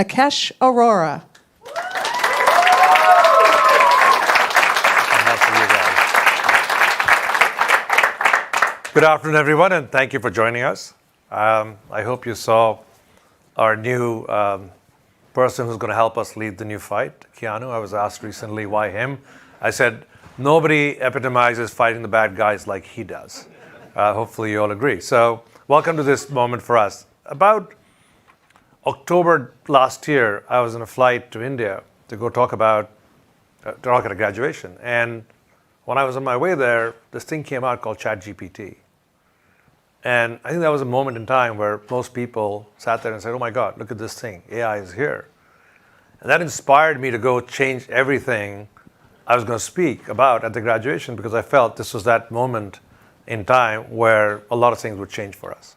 Nikesh Arora. Good afternoon, everyone, and thank you for joining us. I hope you saw our new person who's going to help us lead the new fight, Keanu. I was asked recently why him. I said, nobody epitomizes fighting the bad guys like he does. Hopefully you all agree. So welcome to this moment for us. About October last year, I was on a flight to India to go talk at a graduation. And when I was on my way there, this thing came out called ChatGPT. And I think that was a moment in time where most people sat there and said, oh my God, look at this thing. AI is here. And that inspired me to go change everything I was going to speak about at the graduation, because I felt this was that moment in time where a lot of things would change for us.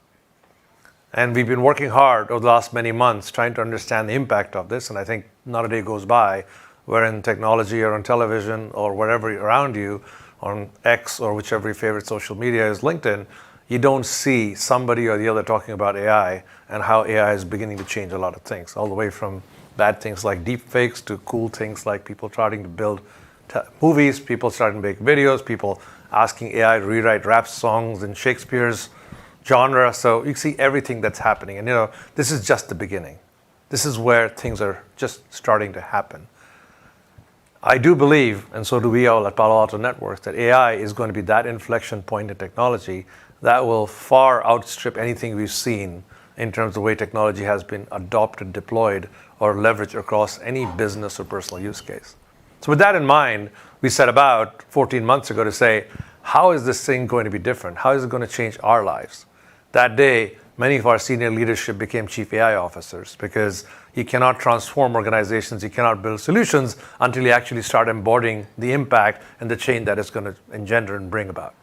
And we've been working hard over the last many months trying to understand the impact of this. And I think not a day goes by where in technology or on television or wherever around you, on X or whichever your favorite social media is, LinkedIn, you don't see somebody or the other talking about AI and how AI is beginning to change a lot of things, all the way from bad things like deep fakes to cool things like people starting to build movies, people starting to make videos, people asking AI to rewrite rap songs in Shakespeare's genre. So you see everything that's happening. And this is just the beginning. This is where things are just starting to happen. I do believe, and so do we all at Palo Alto Networks, that AI is going to be that inflection point in technology that will far outstrip anything we've seen in terms of the way technology has been adopted, deployed, or leveraged across any business or personal use case. So with that in mind, we set about 14 months ago to say, how is this thing going to be different? How is it going to change our lives? That day, many of our senior leadership became chief AI officers, because you cannot transform organizations, you cannot build solutions until you actually start embodying the impact and the change that it's going to engender and bring about.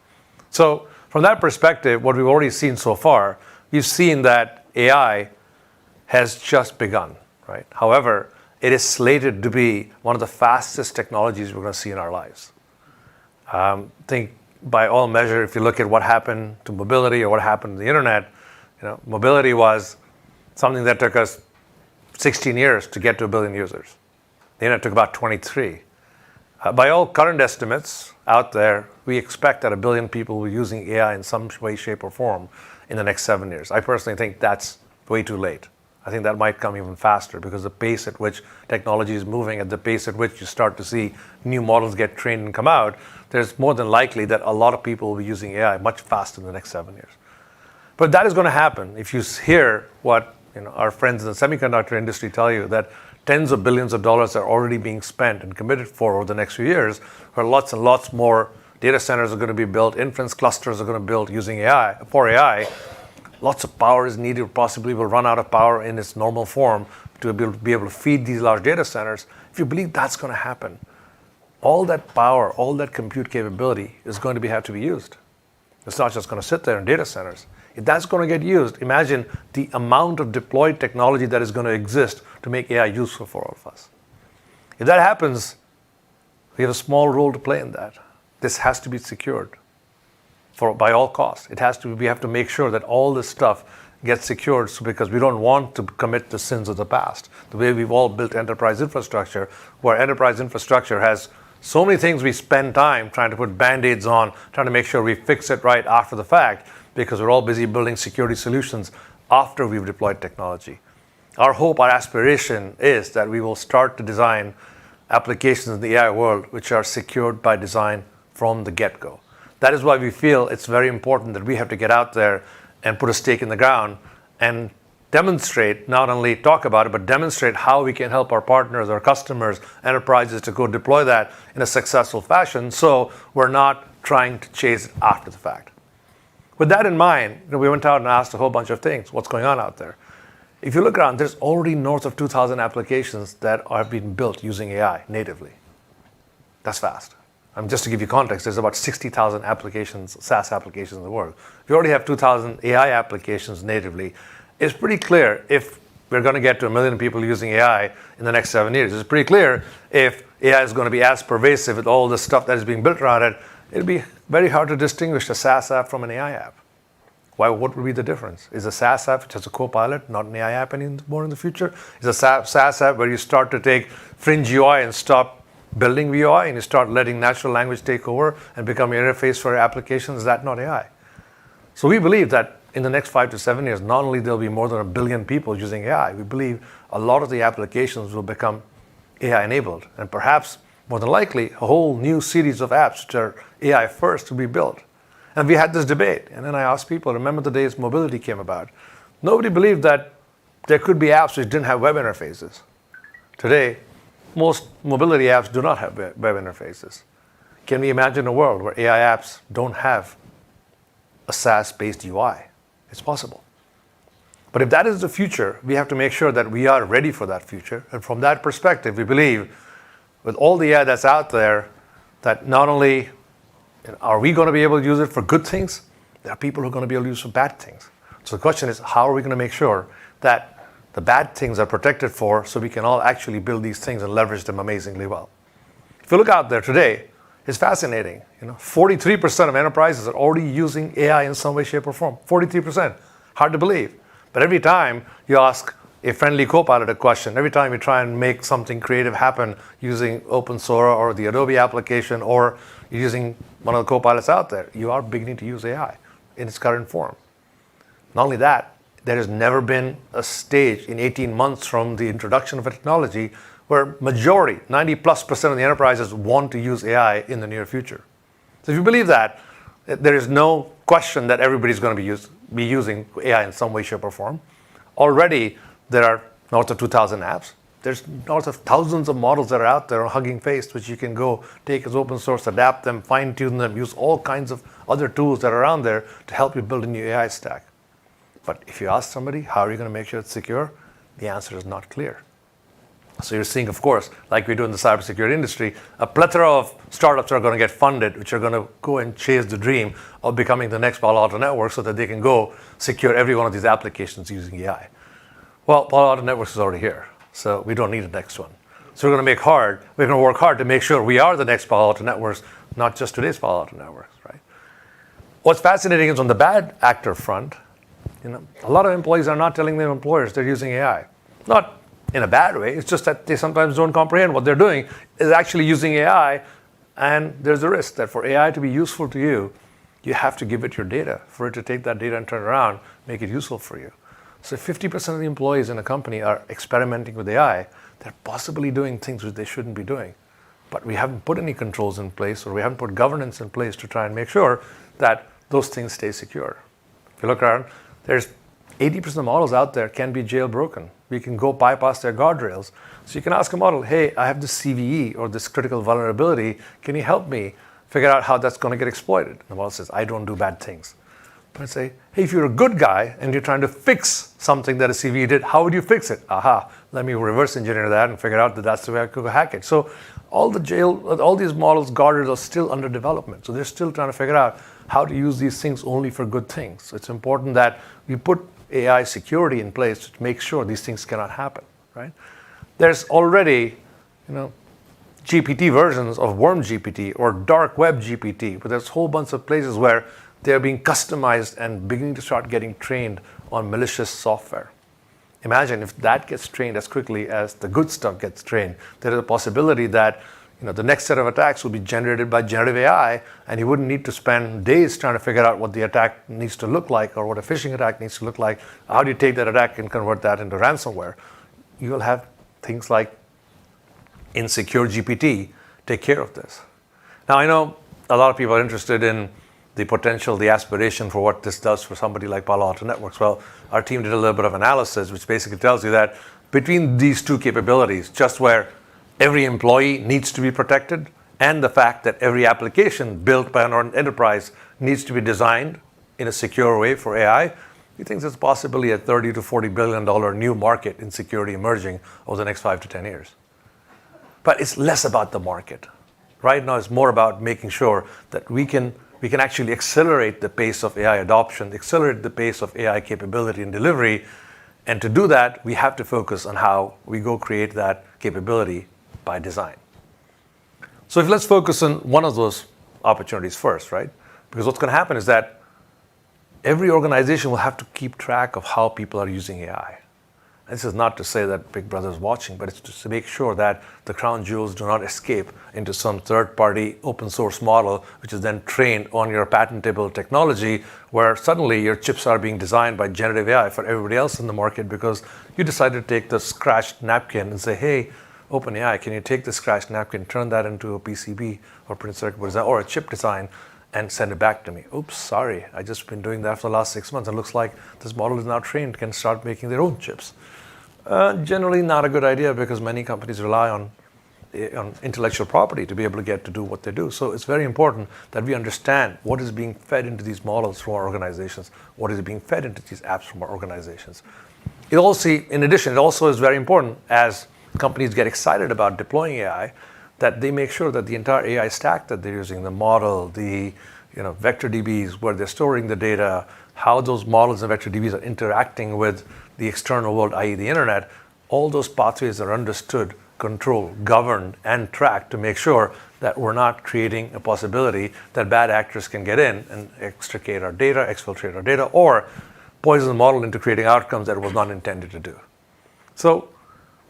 So from that perspective, what we've already seen so far, we've seen that AI has just begun, right? However, it is slated to be one of the fastest technologies we're going to see in our lives. I think by all measure, if you look at what happened to mobility or what happened to the internet, mobility was something that took us 16 years to get to 1 billion users. The internet took about 23. By all current estimates out there, we expect that 1 billion people will be using AI in some way, shape, or form in the next 7 years. I personally think that's way too late. I think that might come even faster, because the pace at which technology is moving, at the pace at which you start to see new models get trained and come out, there's more than likely that a lot of people will be using AI much faster in the next 7 years. But that is going to happen. If you hear what our friends in the semiconductor industry tell you, that tens of billions of dollars are already being spent and committed for over the next few years, where lots and lots more data centers are going to be built, inference clusters are going to be built using AI, for AI. Lots of power is needed, possibly will run out of power in its normal form to be able to feed these large data centers. If you believe that's going to happen, all that power, all that compute capability is going to have to be used. It's not just going to sit there in data centers. If that's going to get used, imagine the amount of deployed technology that is going to exist to make AI useful for all of us. If that happens, we have a small role to play in that. This has to be secured by all costs. We have to make sure that all this stuff gets secured, because we don't want to commit the sins of the past. The way we've all built enterprise infrastructure, where enterprise infrastructure has so many things we spend time trying to put band-aids on, trying to make sure we fix it right after the fact, because we're all busy building security solutions after we've deployed technology. Our hope, our aspiration is that we will start to design applications in the AI world which are secured by design from the get-go. That is why we feel it's very important that we have to get out there and put a stake in the ground and demonstrate, not only talk about it, but demonstrate how we can help our partners, our customers, enterprises to go deploy that in a successful fashion, so we're not trying to chase it after the fact. With that in mind, we went out and asked a whole bunch of things. What's going on out there? If you look around, there's already north of 2,000 applications that are being built using AI natively. That's fast. Just to give you context, there's about 60,000 applications, SaaS applications in the world. If you already have 2,000 AI applications natively, it's pretty clear if we're going to get to 1 million people using AI in the next 7 years. It's pretty clear if AI is going to be as pervasive with all the stuff that is being built around it, it'll be very hard to distinguish a SaaS app from an AI app. What would be the difference? Is a SaaS app which has a co-pilot not an AI app anymore in the future? Is a SaaS app where you start to take fringe UI and stop building UI and you start letting natural language take over and become your interface for your applications? Is that not AI? So we believe that in the next 5 to 7 years, not only there'll be more than 1 billion people using AI, we believe a lot of the applications will become AI enabled, and perhaps more than likely a whole new series of apps which are AI first to be built. And we had this debate, and then I asked people, remember the days mobility came about? Nobody believed that there could be apps which didn't have web interfaces. Today, most mobility apps do not have web interfaces. Can we imagine a world where AI apps don't have a SaaS-based UI? It's possible. But if that is the future, we have to make sure that we are ready for that future. And from that perspective, we believe with all the AI that's out there, that not only are we going to be able to use it for good things, there are people who are going to be able to use it for bad things. So the question is, how are we going to make sure that the bad things are protected for so we can all actually build these things and leverage them amazingly well? If you look out there today, it's fascinating. 43% of enterprises are already using AI in some way, shape, or form. 43%. Hard to believe. But every time you ask a friendly co-pilot a question, every time you try and make something creative happen using open source or the Adobe application or using one of the co-pilots out there, you are beginning to use AI in its current form. Not only that, there has never been a stage in 18 months from the introduction of a technology where majority, 90+% of the enterprises want to use AI in the near future. So if you believe that, there is no question that everybody's going to be using AI in some way, shape, or form. Already, there are north of 2,000 apps. There's north of thousands of models that are out there on Hugging Face, which you can go take as open source, adapt them, fine-tune them, use all kinds of other tools that are around there to help you build a new AI stack. But if you ask somebody, how are you going to make sure it's secure? The answer is not clear. So you're seeing, of course, like we do in the cybersecurity industry, a plethora of startups are going to get funded, which are going to go and chase the dream of becoming the next Palo Alto network so that they can go secure every one of these applications using AI. Well, Palo Alto Networks is already here, so we don't need the next one. So we're going to work hard to make sure we are the next Palo Alto Networks, not just today's Palo Alto Networks, right? What's fascinating is on the bad actor front, a lot of employees are not telling their employers they're using AI. Not in a bad way, it's just that they sometimes don't comprehend what they're doing is actually using AI, and there's a risk that for AI to be useful to you, you have to give it your data for it to take that data and turn it around, make it useful for you. So if 50% of the employees in a company are experimenting with AI, they're possibly doing things which they shouldn't be doing. But we haven't put any controls in place, or we haven't put governance in place to try and make sure that those things stay secure. If you look around, there's 80% of models out there can be jailbroken. We can go bypass their guardrails. So you can ask a model, hey, I have this CVE or this critical vulnerability. Can you help me figure out how that's going to get exploited? And the model says, I don't do bad things. But I say, hey, if you're a good guy and you're trying to fix something that a CVE did, how would you fix it? Aha, let me reverse engineer that and figure out that that's the way I could hack it. So all these models, guardrails are still under development. So they're still trying to figure out how to use these things only for good things. So it's important that we put AI security in place to make sure these things cannot happen, right? There's already, GPT versions of Worm GPT or Dark Web GPT, but there's a whole bunch of places where they're being customized and beginning to start getting trained on malicious software. Imagine if that gets trained as quickly as the good stuff gets trained. There is a possibility that the next set of attacks will be generated by generative AI, and you wouldn't need to spend days trying to figure out what the attack needs to look like or what a phishing attack needs to look like. How do you take that attack and convert that into ransomware? You will have things like Insecure GPT take care of this. Now, I know a lot of people are interested in the potential, the aspiration for what this does for somebody like Palo Alto Networks. Well, our team did a little bit of analysis, which basically tells you that between these two capabilities, just where every employee needs to be protected, and the fact that every application built by an enterprise needs to be designed in a secure way for AI, he thinks there's possibly a $30 to $40 billion new market in security emerging over the next 5 to 10 years. But it's less about the market. Right now, it's more about making sure that we can actually accelerate the pace of AI adoption, accelerate the pace of AI capability and delivery. And to do that, we have to focus on how we go create that capability by design. So let's focus on one of those opportunities first, right? Because what's going to happen is that every organization will have to keep track of how people are using AI. This is not to say that Big Brother is watching, but it's just to make sure that the crown jewels do not escape into some third-party open source model, which is then trained on your patentable technology, where suddenly your chips are being designed by generative AI for everybody else in the market because you decided to take the scratched napkin and say, hey, OpenAI, can you take the scratched napkin, turn that into a PCB or printed circuit board design or a chip design and send it back to me? Oops, sorry, I just been doing that for the last 6 months. It looks like this model is now trained, can start making their own chips. Generally not a good idea because many companies rely on intellectual property to be able to get to do what they do. So it's very important that we understand what is being fed into these models from our organizations, what is being fed into these apps from our organizations. In addition, it also is very important as companies get excited about deploying AI, that they make sure that the entire AI stack that they're using, the model, the vector DBs, where they're storing the data, how those models and vector DBs are interacting with the external world, i.e. the internet, all those pathways are understood, controlled, governed, and tracked to make sure that we're not creating a possibility that bad actors can get in and extricate our data, exfiltrate our data, or poison the model into creating outcomes that it was not intended to do. So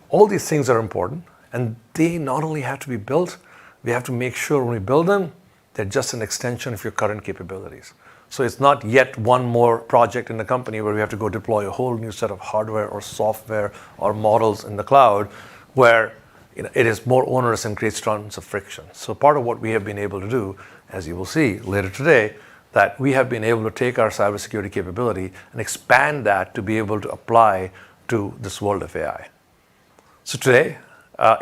all these things are important, and they not only have to be built, we have to make sure when we build them, they're just an extension of your current capabilities. So it's not yet one more project in the company where we have to go deploy a whole new set of hardware or software or models in the cloud where it is more onerous and creates tons of friction. So part of what we have been able to do, as you will see later today, that we have been able to take our cybersecurity capability and expand that to be able to apply to this world of AI. So today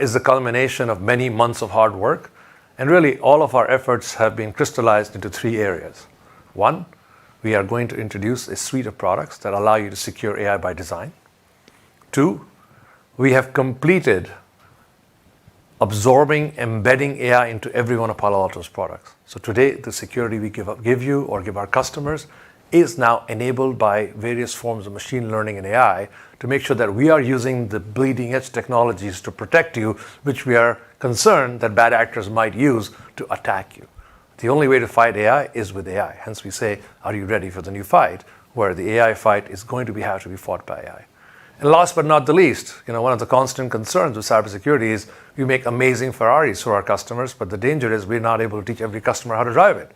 is the culmination of many months of hard work, and really all of our efforts have been crystallized into 3 areas. 1, we are going to introduce a suite of products that allow you to secure AI by design. 2, we have completed absorbing, embedding AI into every one of Palo Alto's products. So today, the security we give you or give our customers is now enabled by various forms of machine learning and AI to make sure that we are using the bleeding edge technologies to protect you, which we are concerned that bad actors might use to attack you. The only way to fight AI is with AI. Hence we say, are you ready for the new fight, where the AI fight is going to have to be fought by AI. And last but not the least, one of the constant concerns with cybersecurity is we make amazing Ferraris for our customers, but the danger is we're not able to teach every customer how to drive it.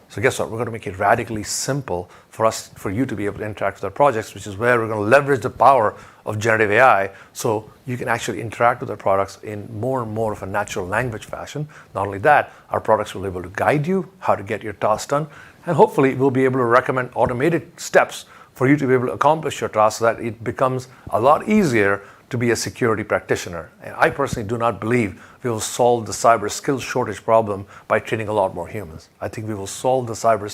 So guess what? We're going to make it radically simple for you to be able to interact with our projects, which is where we're going to leverage the power of generative AI so you can actually interact with our products in more and more of a natural language fashion. Not only that, our products will be able to guide you how to get your tasks done, and hopefully we'll be able to recommend automated steps for you to be able to accomplish your tasks so that it becomes a lot easier to be a security practitioner. And I personally do not believe we will solve the cyber skills shortage problem by training a lot more humans. I think we will solve the cyber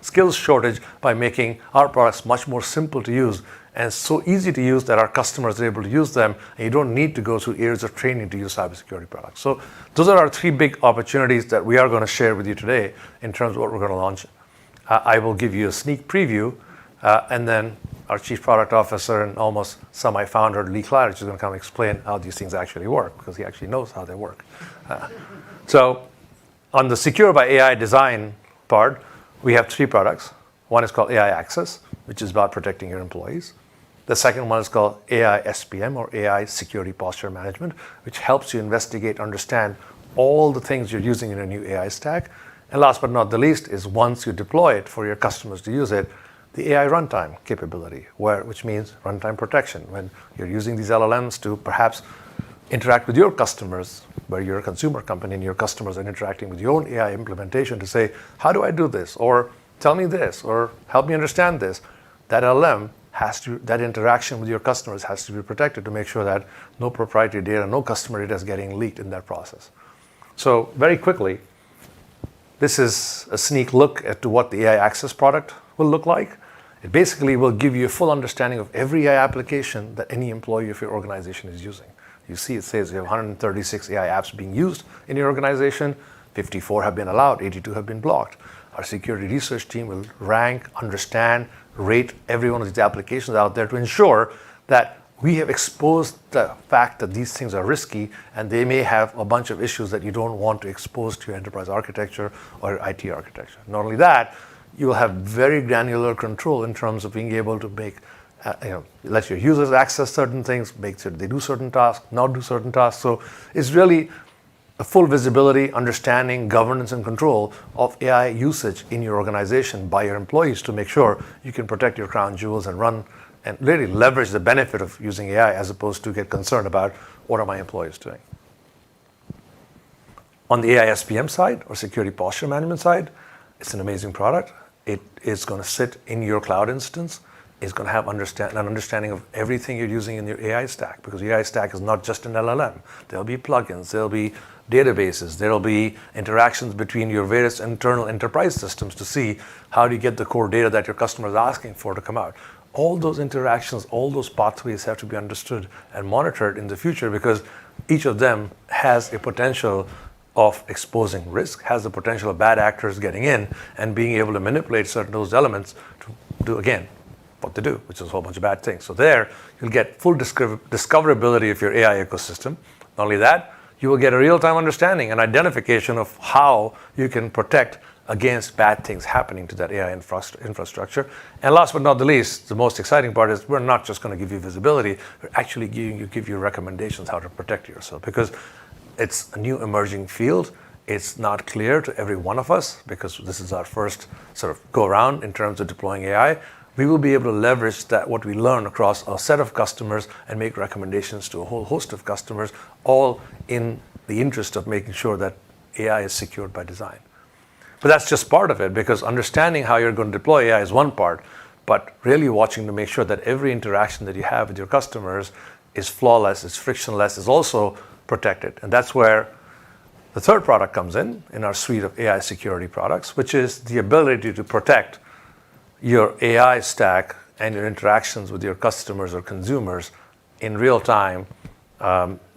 skills shortage by making our products much more simple to use and so easy to use that our customers are able to use them, and you don't need to go through years of training to use cybersecurity products. So those are our 3 big opportunities that we are going to share with you today in terms of what we're going to launch. I will give you a sneak preview, and then our Chief Product Officer and almost semi-founder, Lee Klarich, is going to come explain how these things actually work, because he actually knows how they work. So on the Secure by AI design part, we have 3 products. One is called AI Access, which is about protecting your employees. The second one is called AI SPM, or AI Security Posture Management, which helps you investigate, understand all the things you're using in a new AI stack. And last but not the least is once you deploy it for your customers to use it, the AI runtime capability, which means runtime protection. When you're using these LLMs to perhaps interact with your customers, where you're a consumer company and your customers are interacting with your own AI implementation to say, how do I do this? Or tell me this, or help me understand this. That LLM that interaction with your customers has to be protected to make sure that no proprietary data, no customer data is getting leaked in that process. So very quickly, this is a sneak look at what the AI Access product will look like. It basically will give you a full understanding of every AI application that any employee of your organization is using. You see it says you have 136 AI apps being used in your organization, 54 have been allowed, 82 have been blocked. Our security research team will rank, understand, rate every one of these applications out there to ensure that we have exposed the fact that these things are risky and they may have a bunch of issues that you don't want to expose to your enterprise architecture or your IT architecture. Not only that, you will have very granular control in terms of being able to make, let your users access certain things, make sure they do certain tasks, not do certain tasks. So it's really a full visibility, understanding, governance, and control of AI usage in your organization by your employees to make sure you can protect your crown jewels and run and really leverage the benefit of using AI as opposed to get concerned about what are my employees doing. On the AI SPM side or security posture management side, it's an amazing product. It is going to sit in your cloud instance. It's going to have an understanding of everything you're using in your AI stack, because the AI stack is not just an LLM. There'll be plugins, there'll be databases, there'll be interactions between your various internal enterprise systems to see how do you get the core data that your customer is asking for to come out. All those interactions, all those pathways have to be understood and monitored in the future, because each of them has a potential of exposing risk, has the potential of bad actors getting in and being able to manipulate certain those elements to do, again, what they do, which is a whole bunch of bad things. So there, you'll get full discoverability of your AI ecosystem. Not only that, you will get a real-time understanding and identification of how you can protect against bad things happening to that AI infrastructure. And last but not the least, the most exciting part is we're not just going to give you visibility, we're actually give you recommendations how to protect yourself, because it's a new emerging field. It's not clear to every one of us, because this is our first sort of go around in terms of deploying AI. We will be able to leverage that what we learn across a set of customers and make recommendations to a whole host of customers, all in the interest of making sure that AI is secured by design. But that's just part of it, because understanding how you're going to deploy AI is one part, but really watching to make sure that every interaction that you have with your customers is flawless, is frictionless, is also protected. And that's where the third product comes in our suite of AI security products, which is the ability to protect your AI stack and your interactions with your customers or consumers in real time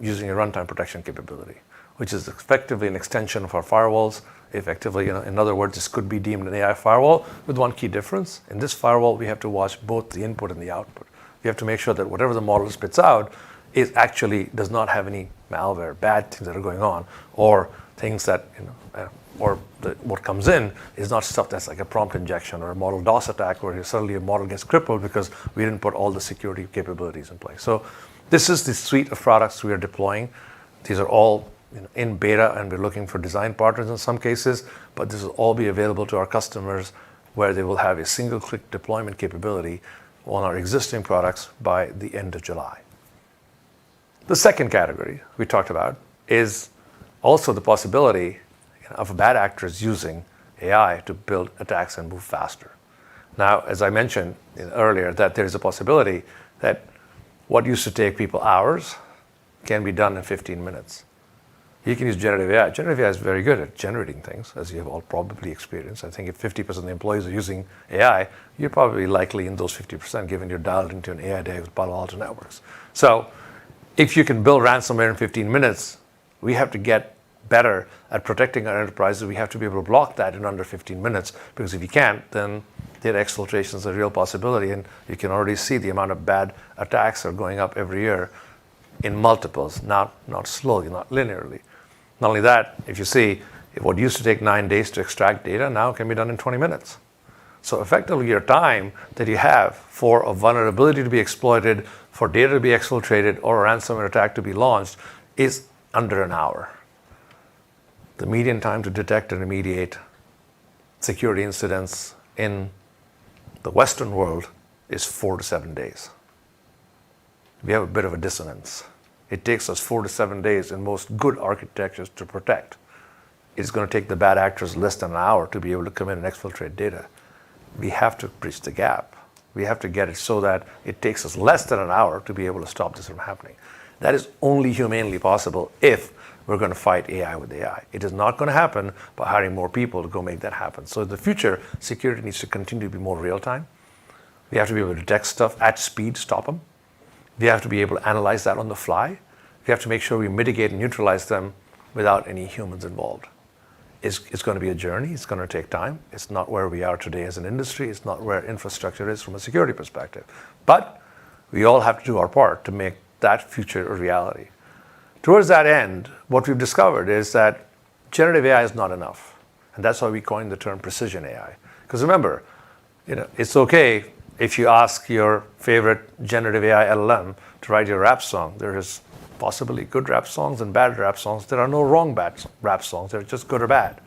using a runtime protection capability, which is effectively an extension of our firewalls. Effectively, in other words, this could be deemed an AI firewall with one key difference. In this firewall, we have to watch both the input and the output. We have to make sure that whatever the model spits out is actually does not have any malware, bad things that are going on, or things that, what comes in is not stuff that's like a prompt injection or a model DOS attack where suddenly a model gets crippled because we didn't put all the security capabilities in place. So this is the suite of products we are deploying. These are all in beta, and we're looking for design partners in some cases, but this will all be available to our customers where they will have a single-click deployment capability on our existing products by the end of July. The second category we talked about is also the possibility of bad actors using AI to build attacks and move faster. Now, as I mentioned earlier, that there is a possibility that what used to take people hours can be done in 15 minutes. You can use generative AI. Generative AI is very good at generating things, as you have all probably experienced. I think if 50% of the employees are using AI, you're probably likely in those 50%, given you're dialed into an AI day with Palo Alto networks. So if you can build ransomware in 15 minutes, we have to get better at protecting our enterprises. We have to be able to block that in under 15 minutes, because if you can't, then data exfiltration is a real possibility, and you can already see the amount of bad attacks are going up every year in multiples, not slowly, not linearly. Not only that, if you see, what used to take 9 days to extract data now can be done in 20 minutes. So effectively, your time that you have for a vulnerability to be exploited, for data to be exfiltrated, or a ransomware attack to be launched is under an hour. The median time to detect and remediate security incidents in the Western world is 4 to 7 days. We have a bit of a dissonance. It takes us 4 to 7 days in most good architectures to protect. It's going to take the bad actors less than an hour to be able to come in and exfiltrate data. We have to bridge the gap. We have to get it so that it takes us less than an hour to be able to stop this from happening. That is only humanely possible if we're going to fight AI with AI. It is not going to happen by hiring more people to go make that happen. So in the future, security needs to continue to be more real time. We have to be able to detect stuff at speed, stop them. We have to be able to analyze that on the fly. We have to make sure we mitigate and neutralize them without any humans involved. It's going to be a journey. It's going to take time. It's not where we are today as an industry. It's not where infrastructure is from a security perspective. But we all have to do our part to make that future a reality. Towards that end, what we've discovered is that generative AI is not enough. And that's why we coined the term precision AI. Because remember, it's okay if you ask your favorite generative AI LLM to write your rap song. There is possibly good rap songs and bad rap songs. There are no wrong bad rap songs. They're just good or bad.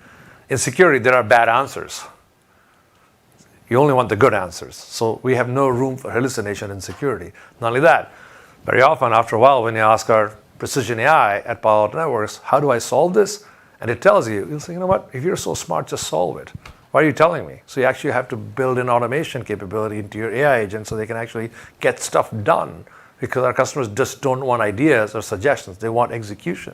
In security, there are bad answers. You only want the good answers. So we have no room for hallucination in security. Not only that, very often after a while when you ask our precision AI at Palo Alto Networks, how do I solve this? And it tells you, you'll say, you know what, if you're so smart, just solve it. Why are you telling me? So you actually have to build in automation capability into your AI agent so they can actually get stuff done, because our customers just don't want ideas or suggestions. They want execution.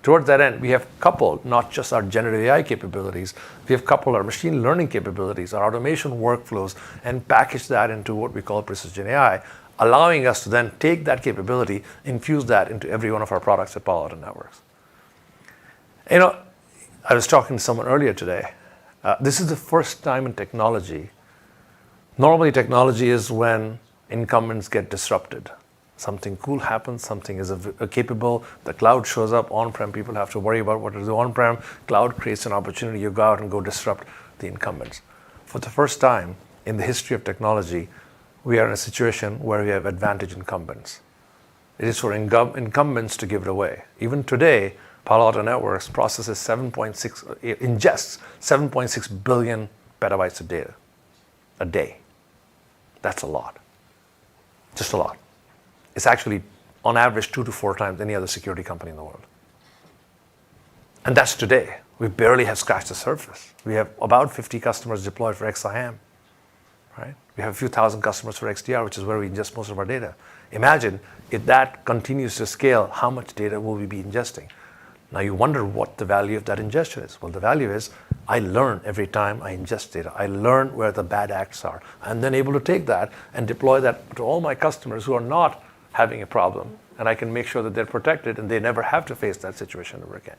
Towards that end, we have coupled not just our generative AI capabilities, we have coupled our machine learning capabilities, our automation workflows, and packaged that into what we call precision AI, allowing us to then take that capability, infuse that into every one of our products at Palo Alto Networks. I was talking to someone earlier today. This is the first time in technology. Normally, technology is when incumbents get disrupted. Something cool happens, something is capable, the cloud shows up, on-prem people have to worry about what to do on-prem, cloud creates an opportunity, you go out and go disrupt the incumbents. For the first time in the history of technology, we are in a situation where we have advantage incumbents. It is for incumbents to give it away. Even today, Palo Alto Networks ingests 7.6 billion petabytes of data a day. That's a lot. Just a lot. It's actually, on average, 2 to 4 times any other security company in the world. And that's today. We barely have scratched the surface. We have about 50 customers deployed for XIM, right? We have a few thousand customers for XDR, which is where we ingest most of our data. Imagine if that continues to scale, how much data will we be ingesting? Now you wonder what the value of that ingestion is. Well, the value is I learn every time I ingest data. I learn where the bad acts are. I'm then able to take that and deploy that to all my customers who are not having a problem, and I can make sure that they're protected and they never have to face that situation ever again.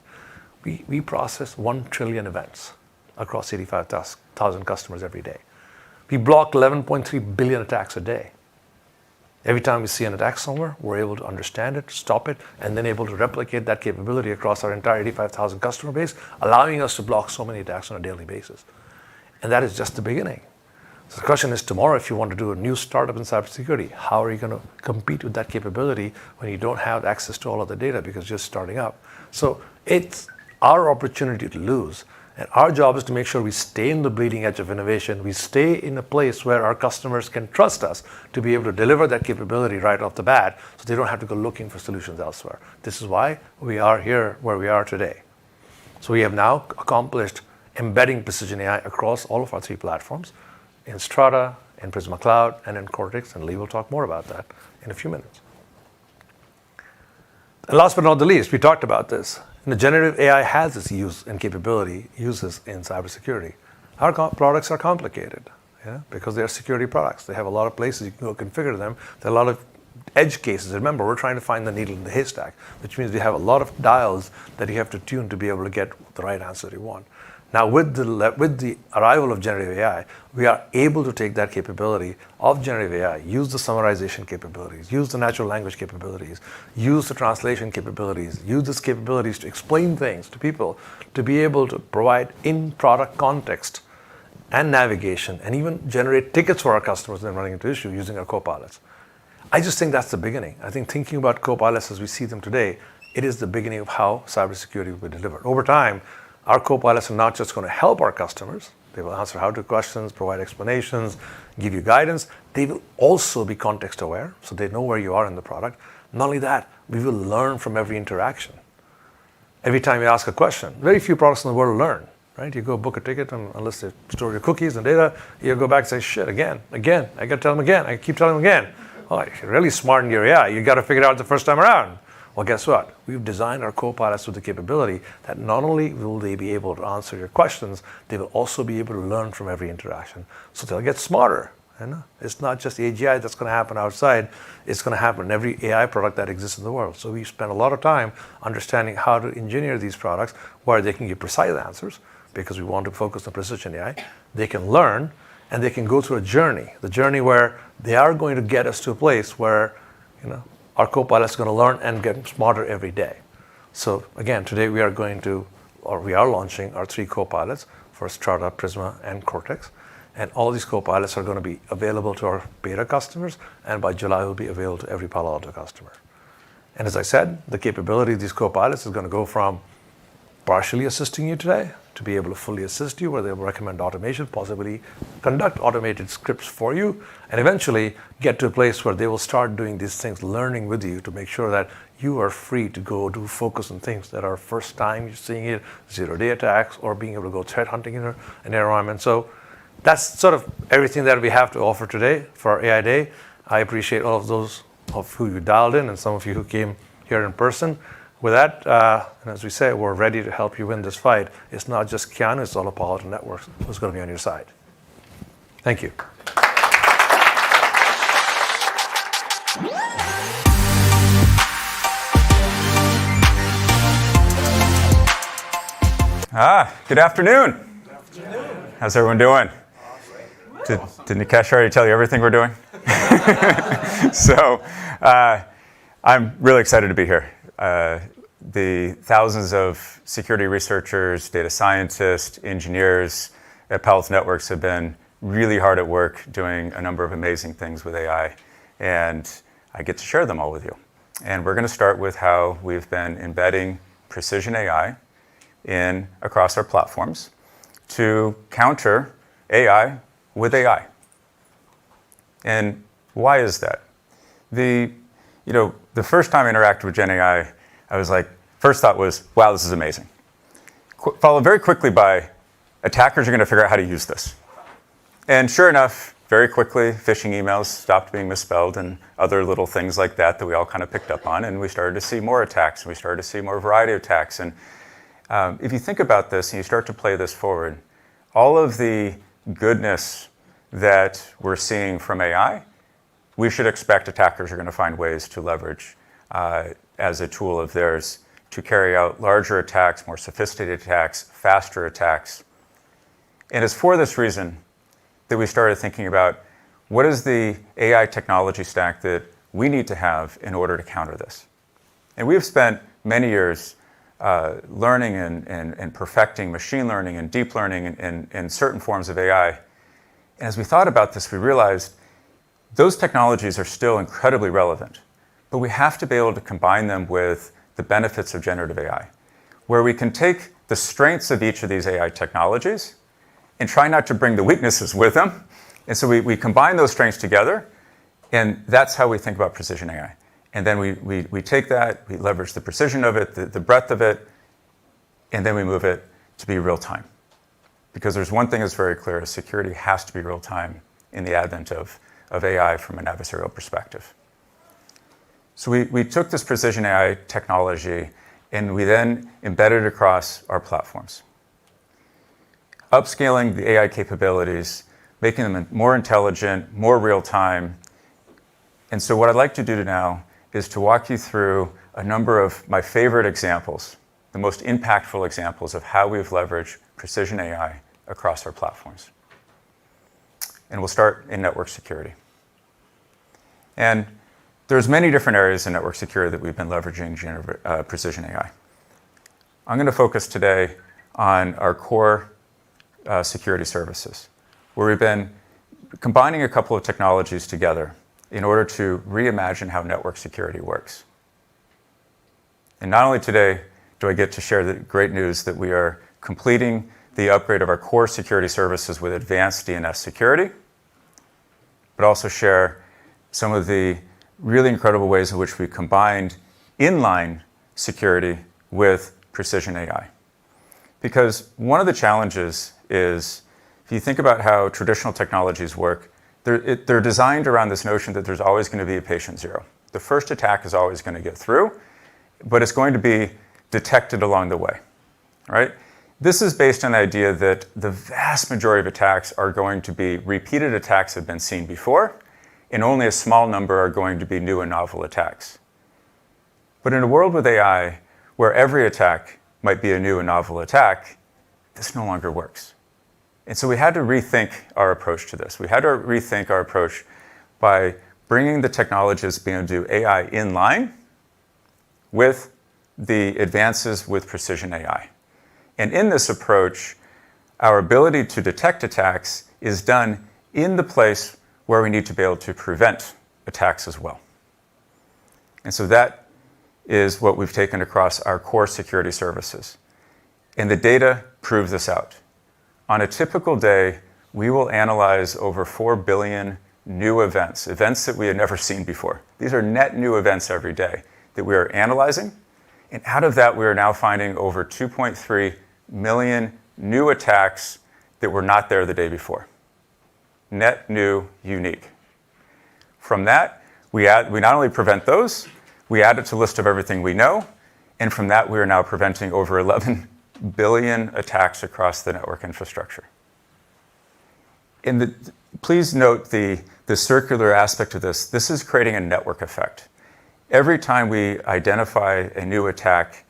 We process 1 trillion events across 85,000 customers every day. We block 11.3 billion attacks a day. Every time we see an attack somewhere, we're able to understand it, stop it, and then able to replicate that capability across our entire 85,000 customer base, allowing us to block so many attacks on a daily basis. And that is just the beginning. So the question is, tomorrow, if you want to do a new startup in cybersecurity, how are you going to compete with that capability when you don't have access to all of the data because you're just starting up? So it's our opportunity to lose. And our job is to make sure we stay in the bleeding edge of innovation. We stay in a place where our customers can trust us to be able to deliver that capability right off the bat so they don't have to go looking for solutions elsewhere. This is why we are here where we are today. So we have now accomplished embedding precision AI across all of our 3 platforms, in Strata, in Prisma Cloud, and in Cortex, and Lee will talk more about that in a few minutes. And last but not the least, we talked about this. Generative AI has its uses in cybersecurity. Our products are complicated, because they are security products. They have a lot of places you can go configure them. There are a lot of edge cases. Remember, we're trying to find the needle in the haystack, which means we have a lot of dials that you have to tune to be able to get the right answer you want. Now, with the arrival of generative AI, we are able to take that capability of generative AI, use the summarization capabilities, use the natural language capabilities, use the translation capabilities, use these capabilities to explain things to people, to be able to provide in-product context and navigation, and even generate tickets for our customers when running into issues using our copilots. I just think that's the beginning. I think thinking about copilots as we see them today, it is the beginning of how cybersecurity will be delivered. Over time, our copilots are not just going to help our customers. They will answer how-to questions, provide explanations, give you guidance. They will also be context aware, so they know where you are in the product. Not only that, we will learn from every interaction. Every time you ask a question, very few products in the world learn, right? You go book a ticket, and unless they store your cookies and data, you go back and say, shit, again. I got to tell them again. I keep telling them again. Oh, if you're really smart in your AI, you got to figure it out the first time around. Well, guess what? We've designed our copilots with the capability that not only will they be able to answer your questions, they will also be able to learn from every interaction. So they'll get smarter. It's not just AGI that's going to happen outside. It's going to happen in every AI product that exists in the world. So we spend a lot of time understanding how to engineer these products where they can give precise answers, because we want to focus on precision AI. They can learn, and they can go through a journey, the journey where they are going to get us to a place where, our copilots are going to learn and get smarter every day. So again, today we are launching our 3 copilots for Strata, Prisma, and Cortex. And all these copilots are going to be available to our beta customers, and by July will be available to every Palo Alto customer. And as I said, the capability of these copilots is going to go from partially assisting you today to be able to fully assist you, where they will recommend automation, possibly conduct automated scripts for you, and eventually get to a place where they will start doing these things, learning with you to make sure that you are free to go do focus on things that are first time you're seeing it, zero-day attacks, or being able to go threat hunting in an environment. So that's sort of everything that we have to offer today for our AI Day. I appreciate all of those of who you dialed in and some of you who came here in person. With that, and as we say, we're ready to help you win this fight. It's not just Keanu, it's all of Palo Alto Networks who's going to be on your side. Thank you. Good afternoon. Good afternoon. How's everyone doing? Did Nikesh already tell you everything we're doing? So I'm really excited to be here. The thousands of security researchers, data scientists, engineers at Palo Alto Networks have been really hard at work doing a number of amazing things with AI, and I get to share them all with you. And we're going to start with how we've been embedding precision AI across our platforms to counter AI with AI. And why is that? The first time I interacted with Gen AI, I was like, first thought was, wow, this is amazing. Followed very quickly by, attackers are going to figure out how to use this. And sure enough, very quickly, phishing emails stopped being misspelled and other little things like that we all kind of picked up on. And we started to see more attacks, and we started to see more variety of attacks. And if you think about this and you start to play this forward, all of the goodness that we're seeing from AI, we should expect attackers are going to find ways to leverage as a tool of theirs to carry out larger attacks, more sophisticated attacks, faster attacks. And it's for this reason that we started thinking about what is the AI technology stack that we need to have in order to counter this. And we've spent many years learning and perfecting machine learning and deep learning and certain forms of AI. And as we thought about this, we realized those technologies are still incredibly relevant, but we have to be able to combine them with the benefits of generative AI, where we can take the strengths of each of these AI technologies and try not to bring the weaknesses with them. And so we combine those strengths together, and that's how we think about precision AI. And then we take that, we leverage the precision of it, the breadth of it, and then we move it to be real time. Because there's one thing that's very clear, security has to be real time in the advent of AI from an adversarial perspective. So we took this precision AI technology and we then embedded it across our platforms. Upscaling the AI capabilities, making them more intelligent, more real time. And so what I'd like to do now is to walk you through a number of my favorite examples, the most impactful examples of how we've leveraged precision AI across our platforms. And we'll start in network security. And there's many different areas in network security that we've been leveraging precision AI. I'm going to focus today on our core security services, where we've been combining a couple of technologies together in order to reimagine how network security works. And not only today do I get to share the great news that we are completing the upgrade of our core security services with advanced DNS security, but also share some of the really incredible ways in which we combined inline security with precision AI. Because one of the challenges is, if you think about how traditional technologies work, they're designed around this notion that there's always going to be a patient zero. The first attack is always going to get through, but it's going to be detected along the way, right? This is based on the idea that the vast majority of attacks are going to be repeated attacks that have been seen before, and only a small number are going to be new and novel attacks. But in a world with AI, where every attack might be a new and novel attack, this no longer works. And so we had to rethink our approach to this. We had to rethink our approach by bringing the technologies being able to do AI in line with the advances with precision AI. And in this approach, our ability to detect attacks is done in the place where we need to be able to prevent attacks as well. And so that is what we've taken across our core security services. And the data proves this out. On a typical day, we will analyze over 4 billion new events that we had never seen before. These are net new events every day that we are analyzing. And out of that, we are now finding over 2.3 million new attacks that were not there the day before. Net new, unique. From that, we not only prevent those, we add it to a list of everything we know. And from that, we are now preventing over 11 billion attacks across the network infrastructure. Please note the circular aspect of this. This is creating a network effect. Every time we identify a new attack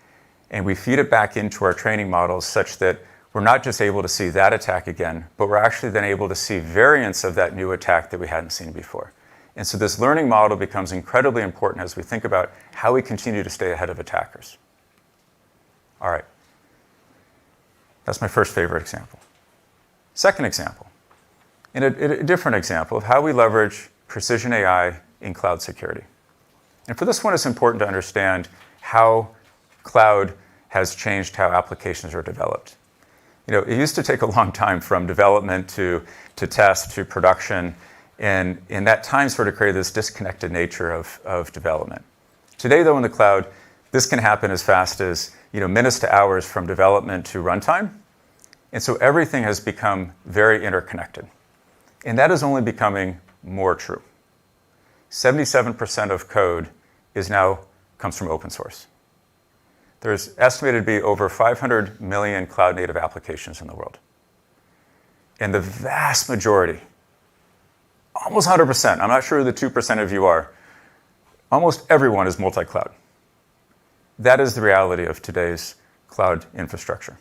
and we feed it back into our training models such that we're not just able to see that attack again, but we're actually then able to see variants of that new attack that we hadn't seen before. And so this learning model becomes incredibly important as we think about how we continue to stay ahead of attackers. All right. That's my first favorite example. Second example, and a different example of how we leverage precision AI in cloud security. And for this one, it's important to understand how cloud has changed how applications are developed. It used to take a long time from development to test to production, and in that time sort of created this disconnected nature of development. Today, though, in the cloud, this can happen as fast as minutes to hours from development to runtime. And so everything has become very interconnected. And that is only becoming more true. 77% of code comes from open source. There's estimated to be over 500 million cloud-native applications in the world. And the vast majority, almost 100%, I'm not sure who the 2% of you are, almost everyone is multi-cloud. That is the reality of today's cloud infrastructure.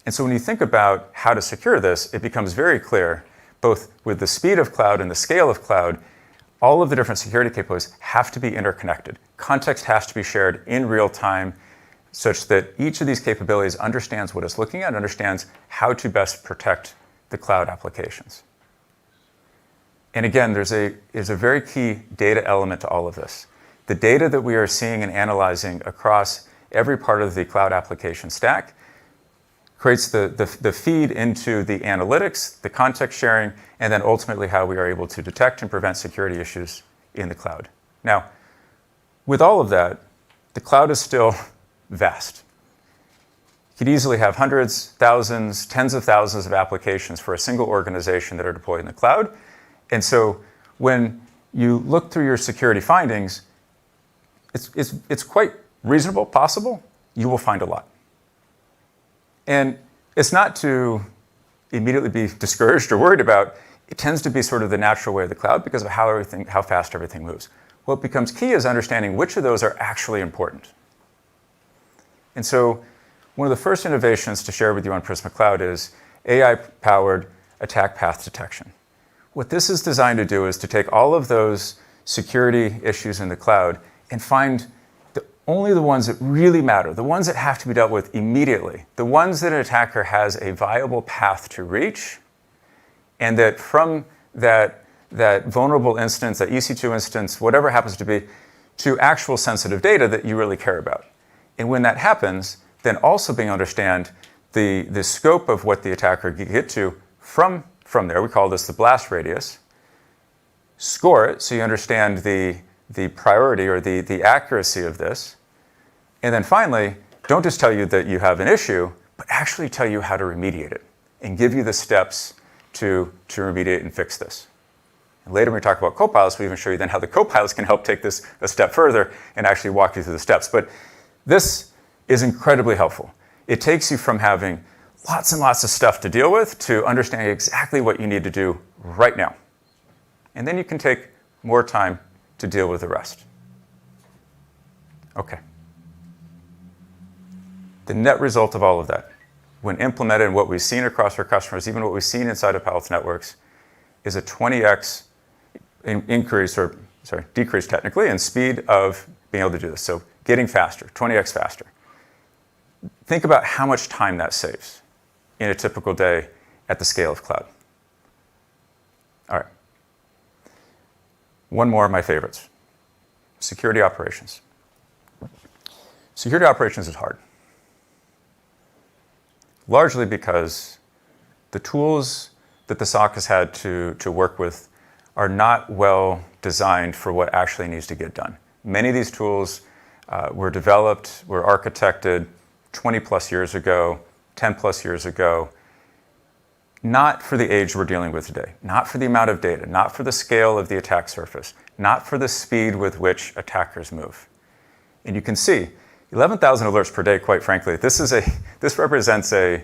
And so when you think about how to secure this, it becomes very clear, both with the speed of cloud and the scale of cloud, all of the different security capabilities have to be interconnected. Context has to be shared in real time such that each of these capabilities understands what it's looking at, understands how to best protect the cloud applications. And again, there's a very key data element to all of this. The data that we are seeing and analyzing across every part of the cloud application stack creates the feed into the analytics, the context sharing, and then ultimately how we are able to detect and prevent security issues in the cloud. Now, with all of that, the cloud is still vast. You could easily have hundreds, thousands, tens of thousands of applications for a single organization that are deployed in the cloud. And so when you look through your security findings, it's quite reasonable, possible, you will find a lot. And it's not to immediately be discouraged or worried about. It tends to be sort of the natural way of the cloud because of how fast everything moves. What becomes key is understanding which of those are actually important. And so one of the first innovations to share with you on Prisma Cloud is AI-powered attack path detection. What this is designed to do is to take all of those security issues in the cloud and find only the ones that really matter, the ones that have to be dealt with immediately, the ones that an attacker has a viable path to reach, and that from that vulnerable instance, that EC2 instance, whatever happens to be, to actual sensitive data that you really care about. And when that happens, then also being able to understand the scope of what the attacker can get to from there. We call this the blast radius. Score it so you understand the priority or the accuracy of this. And then finally, don't just tell you that you have an issue, but actually tell you how to remediate it and give you the steps to remediate and fix this. And later when we talk about copilots, we even show you then how the copilots can help take this a step further and actually walk you through the steps. But this is incredibly helpful. It takes you from having lots and lots of stuff to deal with to understanding exactly what you need to do right now. And then you can take more time to deal with the rest. Okay. The net result of all of that, when implemented and what we've seen across our customers, even what we've seen inside of Palo Alto Networks, is a 20x decrease technically in speed of being able to do this. So getting faster, 20x faster. Think about how much time that saves. in a typical day at the scale of cloud. All right. One more of my favorites, security operations. Security operations is hard, largely because the tools that the SOC has had to work with are not well designed for what actually needs to get done. Many of these tools were developed, were architected 20 plus years ago, 10 plus years ago, not for the age we're dealing with today, not for the amount of data, not for the scale of the attack surface, not for the speed with which attackers move. And you can see 11,000 alerts per day, quite frankly, this represents a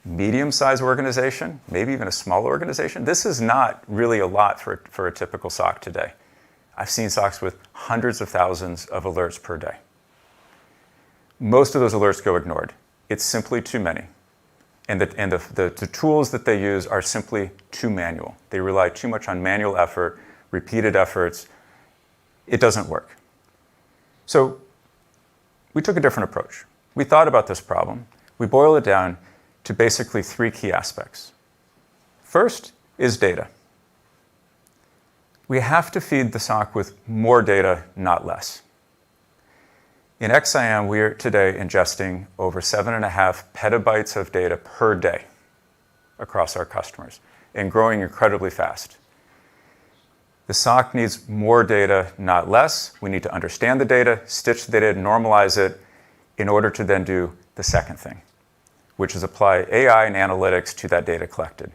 medium-sized organization, maybe even a small organization. This is not really a lot for a typical SOC today. I've seen SOCs with hundreds of thousands of alerts per day. Most of those alerts go ignored. It's simply too many. And the tools that they use are simply too manual. They rely too much on manual effort, repeated efforts. It doesn't work. So we took a different approach. We thought about this problem. We boiled it down to basically three key aspects. First is data. We have to feed the SOC with more data, not less. In XIM, we are today ingesting over 7.5 petabytes of data per day across our customers and growing incredibly fast. The SOC needs more data, not less. We need to understand the data, stitch the data, normalize it in order to then do the second thing, which is apply AI and analytics to that data collected.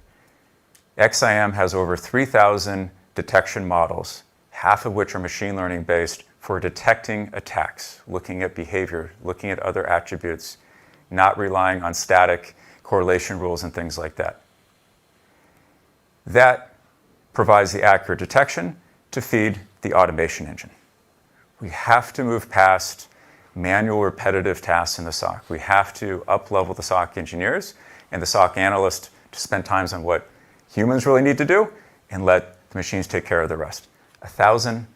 XIM has over 3,000 detection models, half of which are machine learning based for detecting attacks, looking at behavior, looking at other attributes, not relying on static correlation rules and things like that. That provides the accurate detection to feed the automation engine. We have to move past manual repetitive tasks in the SOC. We have to up-level the SOC engineers and the SOC analysts to spend time on what humans really need to do and let the machines take care of the rest. 1,000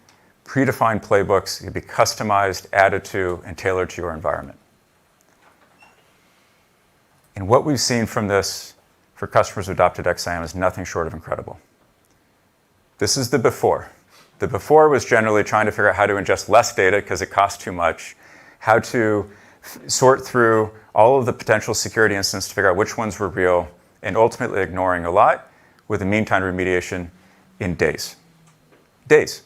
predefined playbooks can be customized, added to, and tailored to your environment. And what we've seen from this for customers who adopted XIM is nothing short of incredible. This is the before. The before was generally trying to figure out how to ingest less data because it costs too much, how to sort through all of the potential security incidents to figure out which ones were real, and ultimately ignoring a lot with a mean time remediation in days. Days.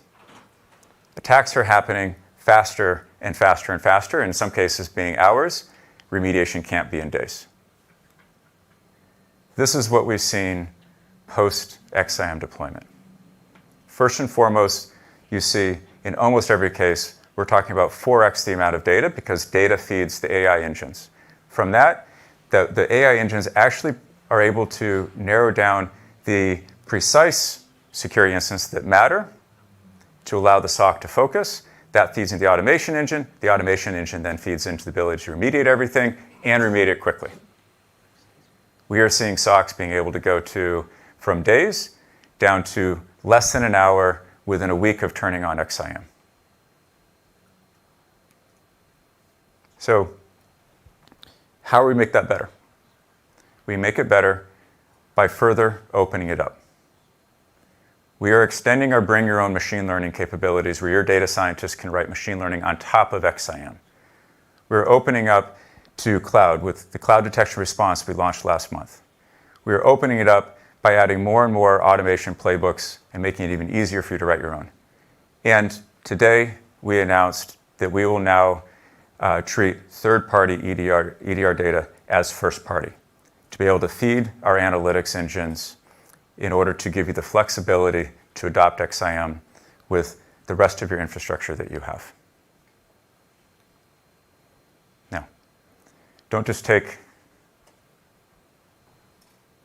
Attacks are happening faster and faster and faster, in some cases being hours. Remediation can't be in days. This is what we've seen post-XIM deployment. First and foremost, you see in almost every case, we're talking about 4x the amount of data because data feeds the AI engines. From that, the AI engines actually are able to narrow down the precise security incidents that matter to allow the SOC to focus. That feeds into the automation engine. The automation engine then feeds into the ability to remediate everything and remediate it quickly. We are seeing SOCs being able to go from days down to less than an hour within a week of turning on XIM. So how do we make that better? We make it better by further opening it up. We are extending our bring your own machine learning capabilities where your data scientists can write machine learning on top of XIM. We're opening up to cloud with the cloud detection response we launched last month. We are opening it up by adding more and more automation playbooks and making it even easier for you to write your own. And today we announced that we will now treat third-party EDR data as first-party to be able to feed our analytics engines in order to give you the flexibility to adopt XIM with the rest of your infrastructure that you have. Now, don't just take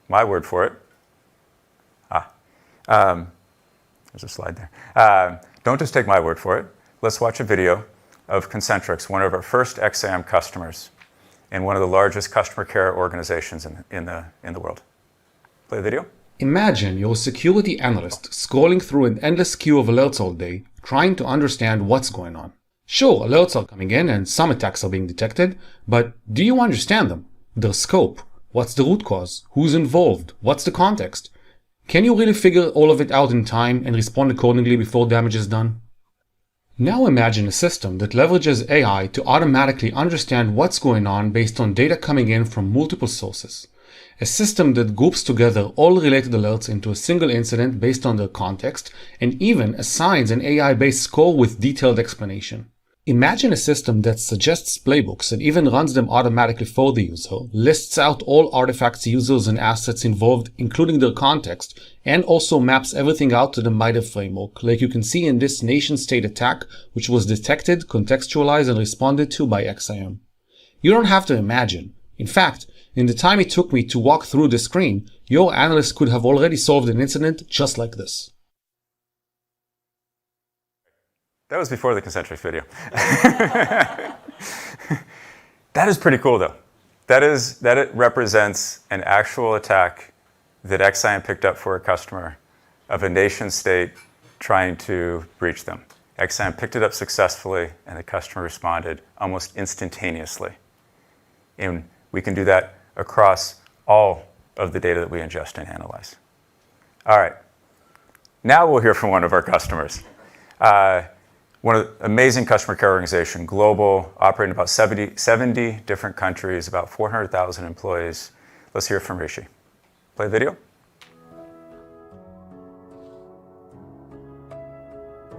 my word for it. There's a slide there. Don't just take my word for it. Let's watch a video of Concentrix, one of our first XIM customers and one of the largest customer care organizations in the world. Play the video. Imagine you're a security analyst scrolling through an endless queue of alerts all day, trying to understand what's going on. Sure, alerts are coming in and some attacks are being detected, but do you understand them, their scope, What's the root cause? Who's involved? What's the context? Can you really figure all of it out in time and respond accordingly before damage is done? Now imagine a system that leverages AI to automatically understand what's going on based on data coming in from multiple sources. A system that groups together all related alerts into a single incident based on their context and even assigns an AI-based score with detailed explanation. Imagine a system that suggests playbooks and even runs them automatically for the user, lists out all artifacts, users, and assets involved, including their context, and also maps everything out to the MITRE framework, like you can see in this nation-state attack, which was detected, contextualized, and responded to by XIM. You don't have to imagine. In fact, in the time it took me to walk through the screen, your analyst could have already solved an incident just like this. That was before the Concentrix video. That is pretty cool, though. That it represents an actual attack that XIM picked up for a customer of a nation state trying to breach them. XIM picked it up successfully, and the customer responded almost instantaneously. And we can do that across all of the data that we ingest and analyze. All right. Now we'll hear from one of our customers. One of the amazing customer care organization, global, operating in about 70 different countries, about 400,000 employees. Let's hear from Rishi. Play video.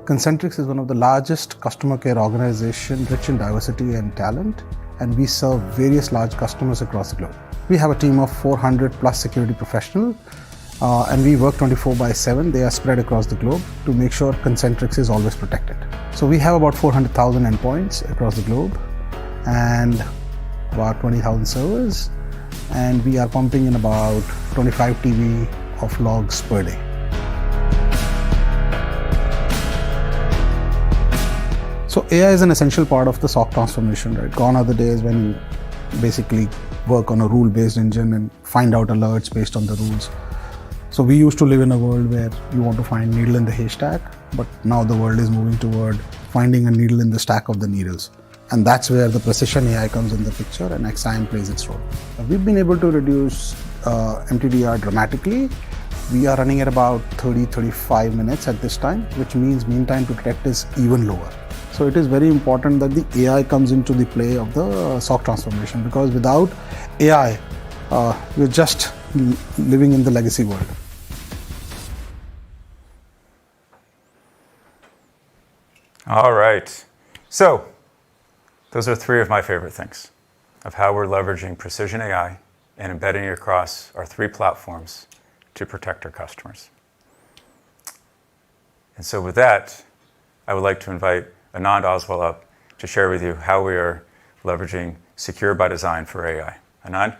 Concentrix is one of the largest customer care organizations, rich in diversity and talent, and we serve various large customers across the globe. We have a team of 400 plus security professionals, and we work 24/7. They are spread across the globe to make sure Concentrix is always protected. So we have about 400,000 endpoints across the globe and about 20,000 servers, and we are pumping in about 25 TB of logs per day. So AI is an essential part of the SOC transformation, right? Gone are the days when you basically work on a rule-based engine and find out alerts based on the rules. So we used to live in a world where you want to find needle in the haystack, but now the world is moving toward finding a needle in the stack of the needles. And that's where the precision AI comes in the picture and XIM plays its role. We've been able to reduce MTDR dramatically. We are running at about 30-35 minutes at this time, which means mean time to detect is even lower. So it is very important that the AI comes into the play of the SOC transformation, because without AI, we're just living in the legacy world. All right. So those are three of my favorite things of how we're leveraging precision AI and embedding it across our three platforms to protect our customers. And so with that, I would like to invite Anand Oswal up to share with you how we are leveraging Secure by Design for AI. Anand?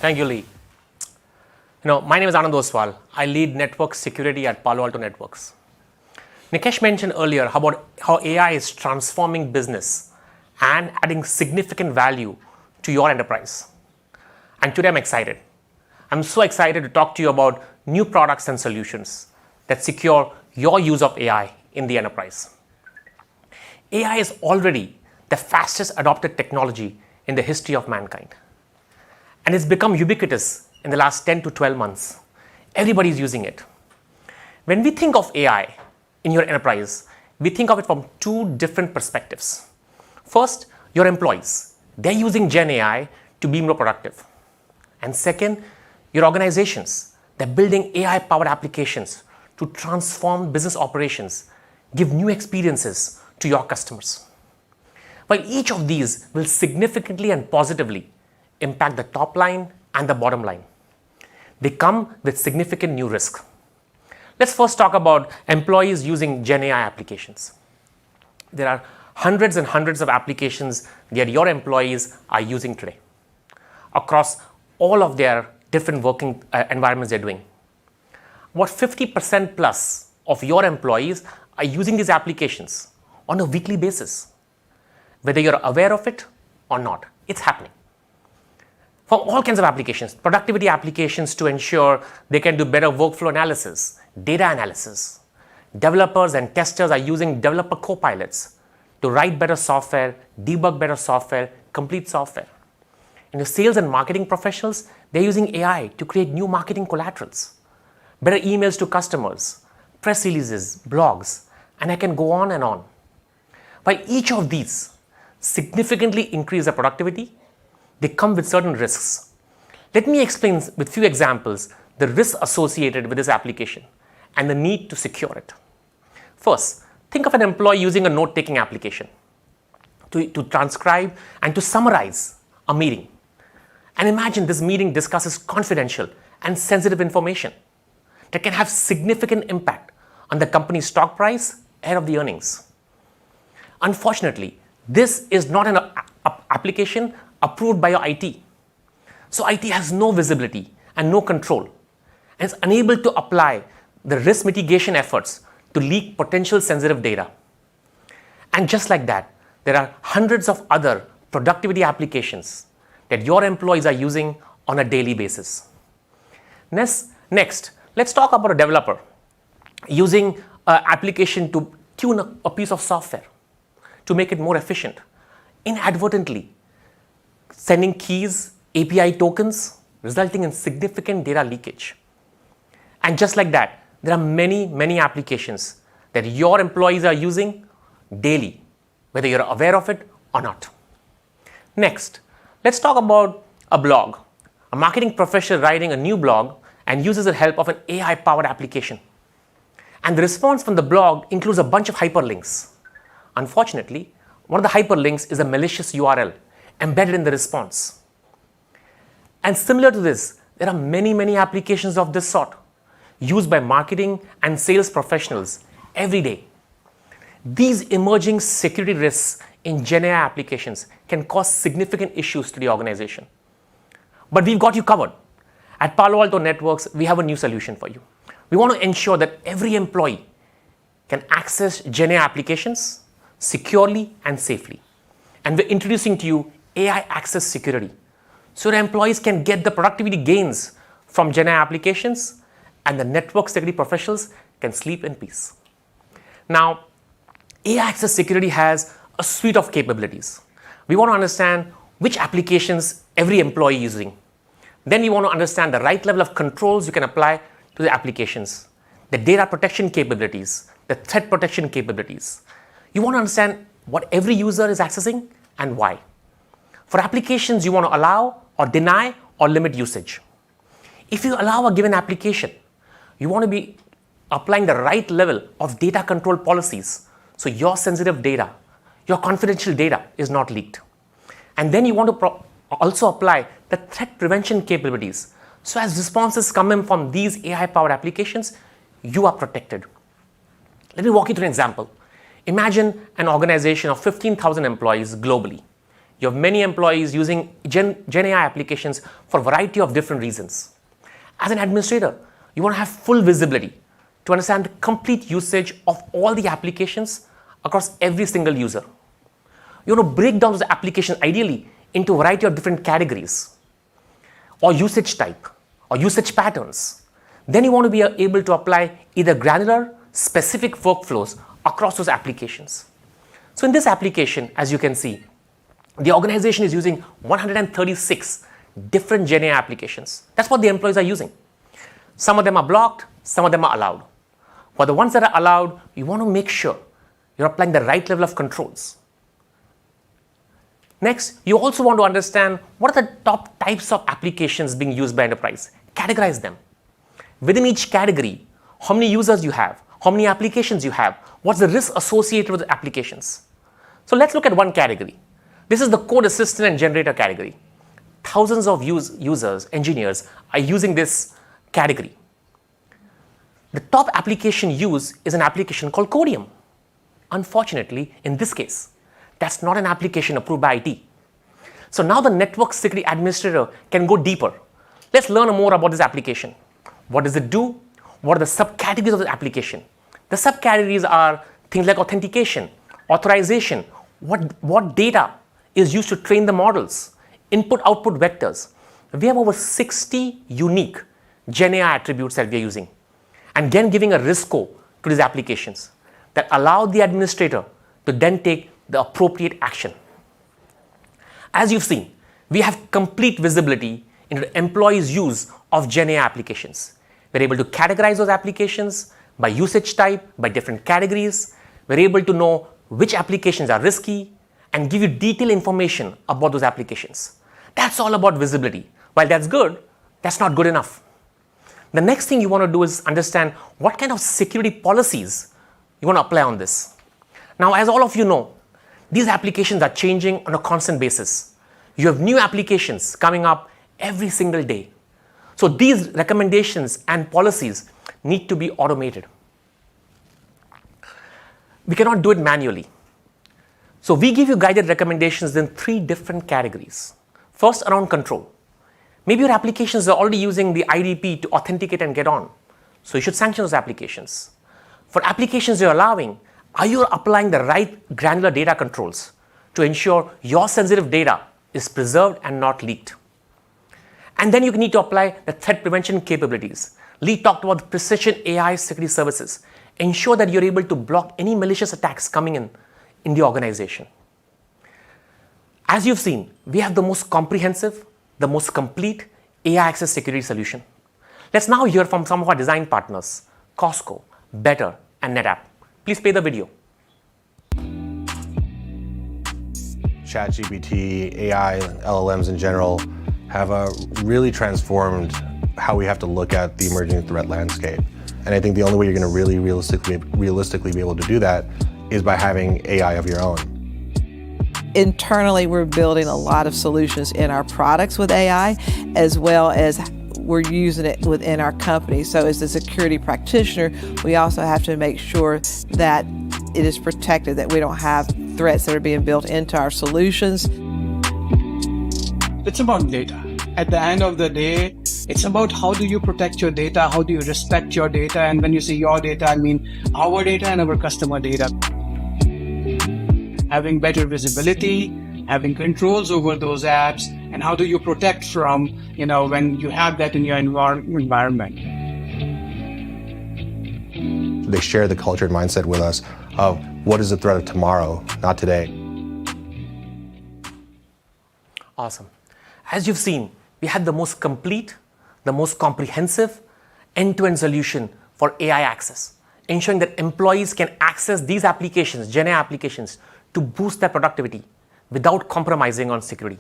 Thank you, Lee. My name is Anand Oswal. I lead network security at Palo Alto Networks. Nikesh mentioned earlier about how AI is transforming business and adding significant value to your enterprise. And today I'm excited. I'm so excited to talk to you about new products and solutions that secure your use of AI in the enterprise. AI is already the fastest adopted technology in the history of mankind. And it's become ubiquitous in the last 10 to 12 months. Everybody's using it. When we think of AI in your enterprise, we think of it from two different perspectives. First, your employees. They're using Gen AI to be more productive. And second, your organizations. They're building AI-powered applications to transform business operations, give new experiences to your customers. While each of these will significantly and positively impact the top line and the bottom line, they come with significant new risk. Let's first talk about employees using Gen AI applications. There are hundreds and hundreds of applications that your employees are using today across all of their different working environments they're doing. About 50% plus of your employees are using these applications on a weekly basis. Whether you're aware of it or not, it's happening. From all kinds of applications, productivity applications to ensure they can do better workflow analysis, data analysis, developers and testers are using developer co-pilots to write better software, debug better software, complete software. In the sales and marketing professionals, they're using AI to create new marketing collaterals, better emails to customers, press releases, blogs, and I can go on and on. While each of these significantly increase their productivity, they come with certain risks. Let me explain with few examples the risks associated with this application and the need to secure it. First, think of an employee using a note-taking application to transcribe and to summarize a meeting. And imagine this meeting discusses confidential and sensitive information that can have significant impact on the company's stock price ahead of the earnings. Unfortunately, this is not an application approved by your IT. So IT has no visibility and no control, and is unable to apply the risk mitigation efforts to leak potential sensitive data. And just like that, there are hundreds of other productivity applications that your employees are using on a daily basis. Next, let's talk about a developer using an application to tune a piece of software to make it more efficient, inadvertently sending keys, API tokens, resulting in significant data leakage. And just like that, there are many applications that your employees are using daily, whether you're aware of it or not. Next, let's talk about a blog. A marketing professional writing a new blog and uses the help of an AI-powered application. And the response from the blog includes a bunch of hyperlinks. Unfortunately, one of the hyperlinks is a malicious URL embedded in the response. And similar to this, there are many applications of this sort used by marketing and sales professionals every day. These emerging security risks in GenAI applications can cause significant issues to the organization. But we've got you covered. At Palo Alto Networks, we have a new solution for you. We want to ensure that every employee can access GenAI applications securely and safely. And we're introducing to you AI Access Security, so the employees can get the productivity gains from GenAI applications and the network security professionals can sleep in peace. Now, AI Access Security has a suite of capabilities. We want to understand which applications every employee is using. Then we want to understand the right level of controls you can apply to the applications, the data protection capabilities, the threat protection capabilities. You want to understand what every user is accessing and why. For applications, you want to allow or deny or limit usage. If you allow a given application, you want to be applying the right level of data control policies so your sensitive data, your confidential data is not leaked. And then you want to also apply the threat prevention capabilities. So as responses come in from these AI-powered applications, you are protected. Let me walk you through an example. Imagine an organization of 15,000 employees globally. You have many employees using GenAI applications for a variety of different reasons. As an administrator, you want to have full visibility to understand the complete usage of all the applications across every single user. You want to break down those applications ideally into a variety of different categories or usage type or usage patterns. Then you want to be able to apply either granular, specific workflows across those applications. So in this application, as you can see, the organization is using 136 different GenAI applications. That's what the employees are using. Some of them are blocked, some of them are allowed. For the ones that are allowed, you want to make sure you're applying the right level of controls. Next, you also want to understand what are the top types of applications being used by enterprise. Categorize them. Within each category, how many users you have, how many applications you have, what's the risk associated with the applications. So let's look at one category. This is the code assistant and generator category. Thousands of users, engineers are using this category. The top application used is an application called Codium. Unfortunately, in this case, that's not an application approved by IT. So now the network security administrator can go deeper. Let's learn more about this application. What does it do? What are the subcategories of the application? The subcategories are things like authentication, authorization, what data is used to train the models, input-output vectors. We have over 60 unique GenAI attributes that we are using, and then giving a risk score to these applications that allow the administrator to then take the appropriate action. As you've seen, we have complete visibility into the employees' use of GenAI applications. We're able to categorize those applications by usage type, by different categories. We're able to know which applications are risky and give you detailed information about those applications. That's all about visibility. While that's good, that's not good enough. The next thing you want to do is understand what kind of security policies you want to apply on this. Now, as all of you know, these applications are changing on a constant basis. You have new applications coming up every single day. So these recommendations and policies need to be automated. We cannot do it manually. So we give you guided recommendations in 3 different categories. First, around control. Maybe your applications are already using the IDP to authenticate and get on. So you should sanction those applications. For applications you're allowing, are you applying the right granular data controls to ensure your sensitive data is preserved and not leaked? And then you need to apply the threat prevention capabilities. Lee talked about the precision AI security services. Ensure that you're able to block any malicious attacks coming in the organization. As you've seen, we have the most comprehensive, the most complete AI access security solution. Let's now hear from some of our design partners, Costco, Better, and NetApp. Please play the video. ChatGPT, AI, LLMs in general have really transformed how we have to look at the emerging threat landscape. And I think the only way you're going to really realistically be able to do that is by having AI of your own. Internally, we're building a lot of solutions in our products with AI, as well as we're using it within our company. So as a security practitioner, we also have to make sure that it is protected, that we don't have threats that are being built into our solutions. It's about data. At the end of the day, it's about how do you protect your data, how do you respect your data, and when you say your data, I mean our data and our customer data. Having better visibility, having controls over those apps, and how do you protect from, when you have that in your environment. They share the culture and mindset with us of what is the threat of tomorrow, not today. Awesome. As you've seen, we had the most complete, the most comprehensive end-to-end solution for AI access, ensuring that employees can access these applications, GenAI applications, to boost their productivity without compromising on security.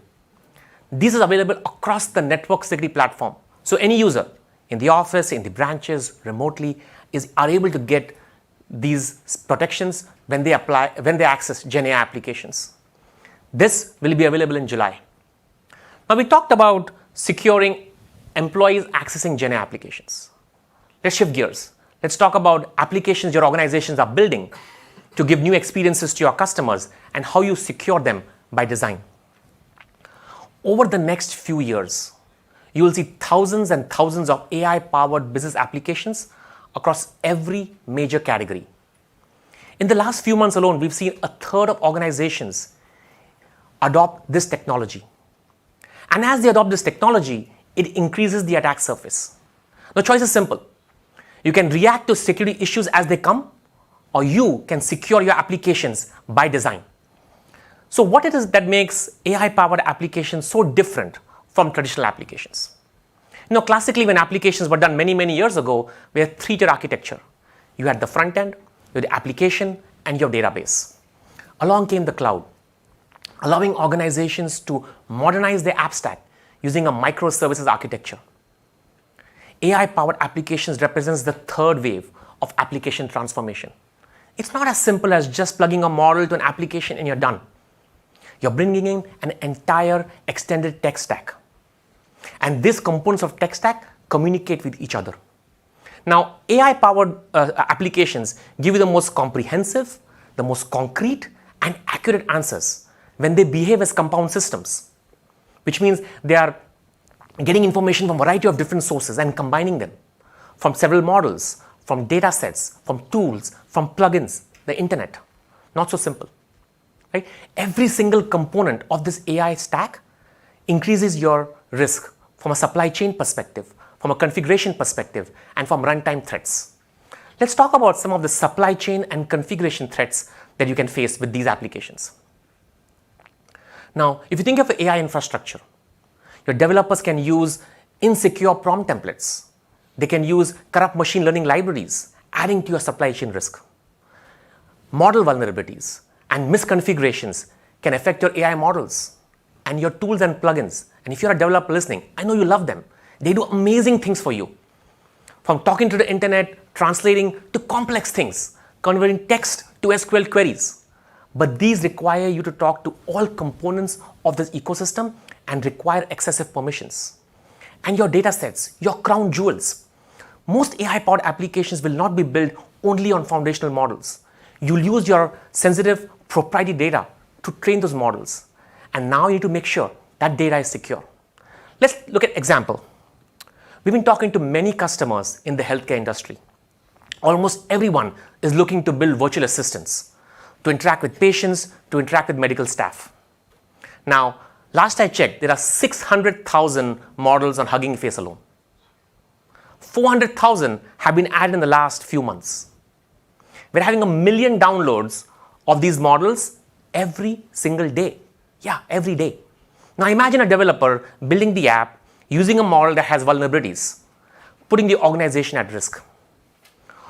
This is available across the network security platform. So any user in the office, in the branches, remotely, are able to get these protections when they access GenAI applications. This will be available in July. Now we talked about securing employees accessing GenAI applications. Let's shift gears. Let's talk about applications your organizations are building to give new experiences to your customers and how you secure them by design. Over the next few years, you will see thousands and thousands of AI-powered business applications across every major category. In the last few months alone, we've seen 1/3 of organizations adopt this technology. And as they adopt this technology, it increases the attack surface. The choice is simple. You can react to security issues as they come, or you can secure your applications by design. So what it is that makes AI-powered applications so different from traditional applications? Classically, when applications were done many, many years ago, we had 3-tier architecture. You had the front end, you had the application, and your database. Along came the cloud, allowing organizations to modernize their app stack using a microservices architecture. AI-powered applications represents the 3rd wave of application transformation. It's not as simple as just plugging a model to an application and you're done. You're bringing in an entire extended tech stack. And these components of tech stack communicate with each other. Now, AI-powered applications give you the most comprehensive, the most concrete, and accurate answers when they behave as compound systems, which means they are getting information from a variety of different sources and combining them from several models, from data sets, from tools, from plugins, the internet. Not so simple. Right? Every single component of this AI stack increases your risk from a supply chain perspective, from a configuration perspective, and from runtime threats. Let's talk about some of the supply chain and configuration threats that you can face with these applications. Now, if you think of AI infrastructure, your developers can use insecure prompt templates. They can use corrupt machine learning libraries, adding to your supply chain risk. Model vulnerabilities and misconfigurations can affect your AI models and your tools and plugins. And if you're a developer listening, I know you love them. They do amazing things for you. From talking to the internet, translating to complex things, converting text to SQL queries. But these require you to talk to all components of this ecosystem and require excessive permissions. And your data sets, your crown jewels. Most AI-powered applications will not be built only on foundational models. You'll use your sensitive proprietary data to train those models. And now you need to make sure that data is secure. Let's look at example. We've been talking to many customers in the healthcare industry. Almost everyone is looking to build virtual assistants to interact with patients, to interact with medical staff. Now, last I checked, there are 600,000 models on Hugging Face alone. 400,000 have been added in the last few months. We're having 1 million downloads of these models every single day. Yeah, every day. Now imagine a developer building the app using a model that has vulnerabilities, putting the organization at risk.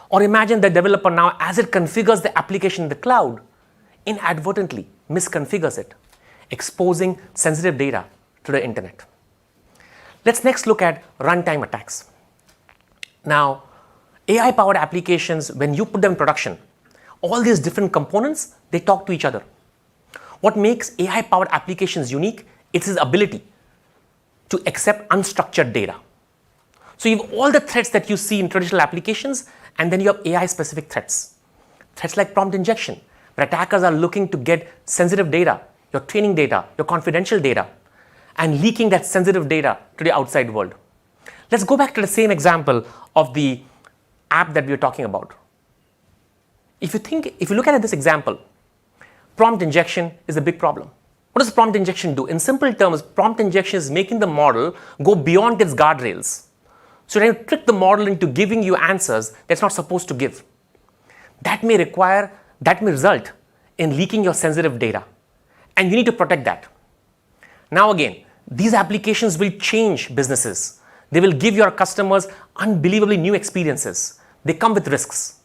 Or imagine the developer now, as it configures the application in the cloud, inadvertently misconfigures it, exposing sensitive data to the internet. Let's next look at runtime attacks. Now, AI-powered applications, when you put them in production, all these different components, they talk to each other. What makes AI-powered applications unique is its ability to accept unstructured data. So you have all the threats that you see in traditional applications, and then you have AI-specific threats. Threats like prompt injection, where attackers are looking to get sensitive data, your training data, your confidential data, and leaking that sensitive data to the outside world. Let's go back to the same example of the app that we were talking about. If you look at this example, prompt injection is a big problem. What does prompt injection do? In simple terms, prompt injection is making the model go beyond its guardrails. So trying to trick the model into giving you answers that's not supposed to give. That may result in leaking your sensitive data. And you need to protect that. Now again, these applications will change businesses. They will give your customers unbelievably new experiences. They come with risks.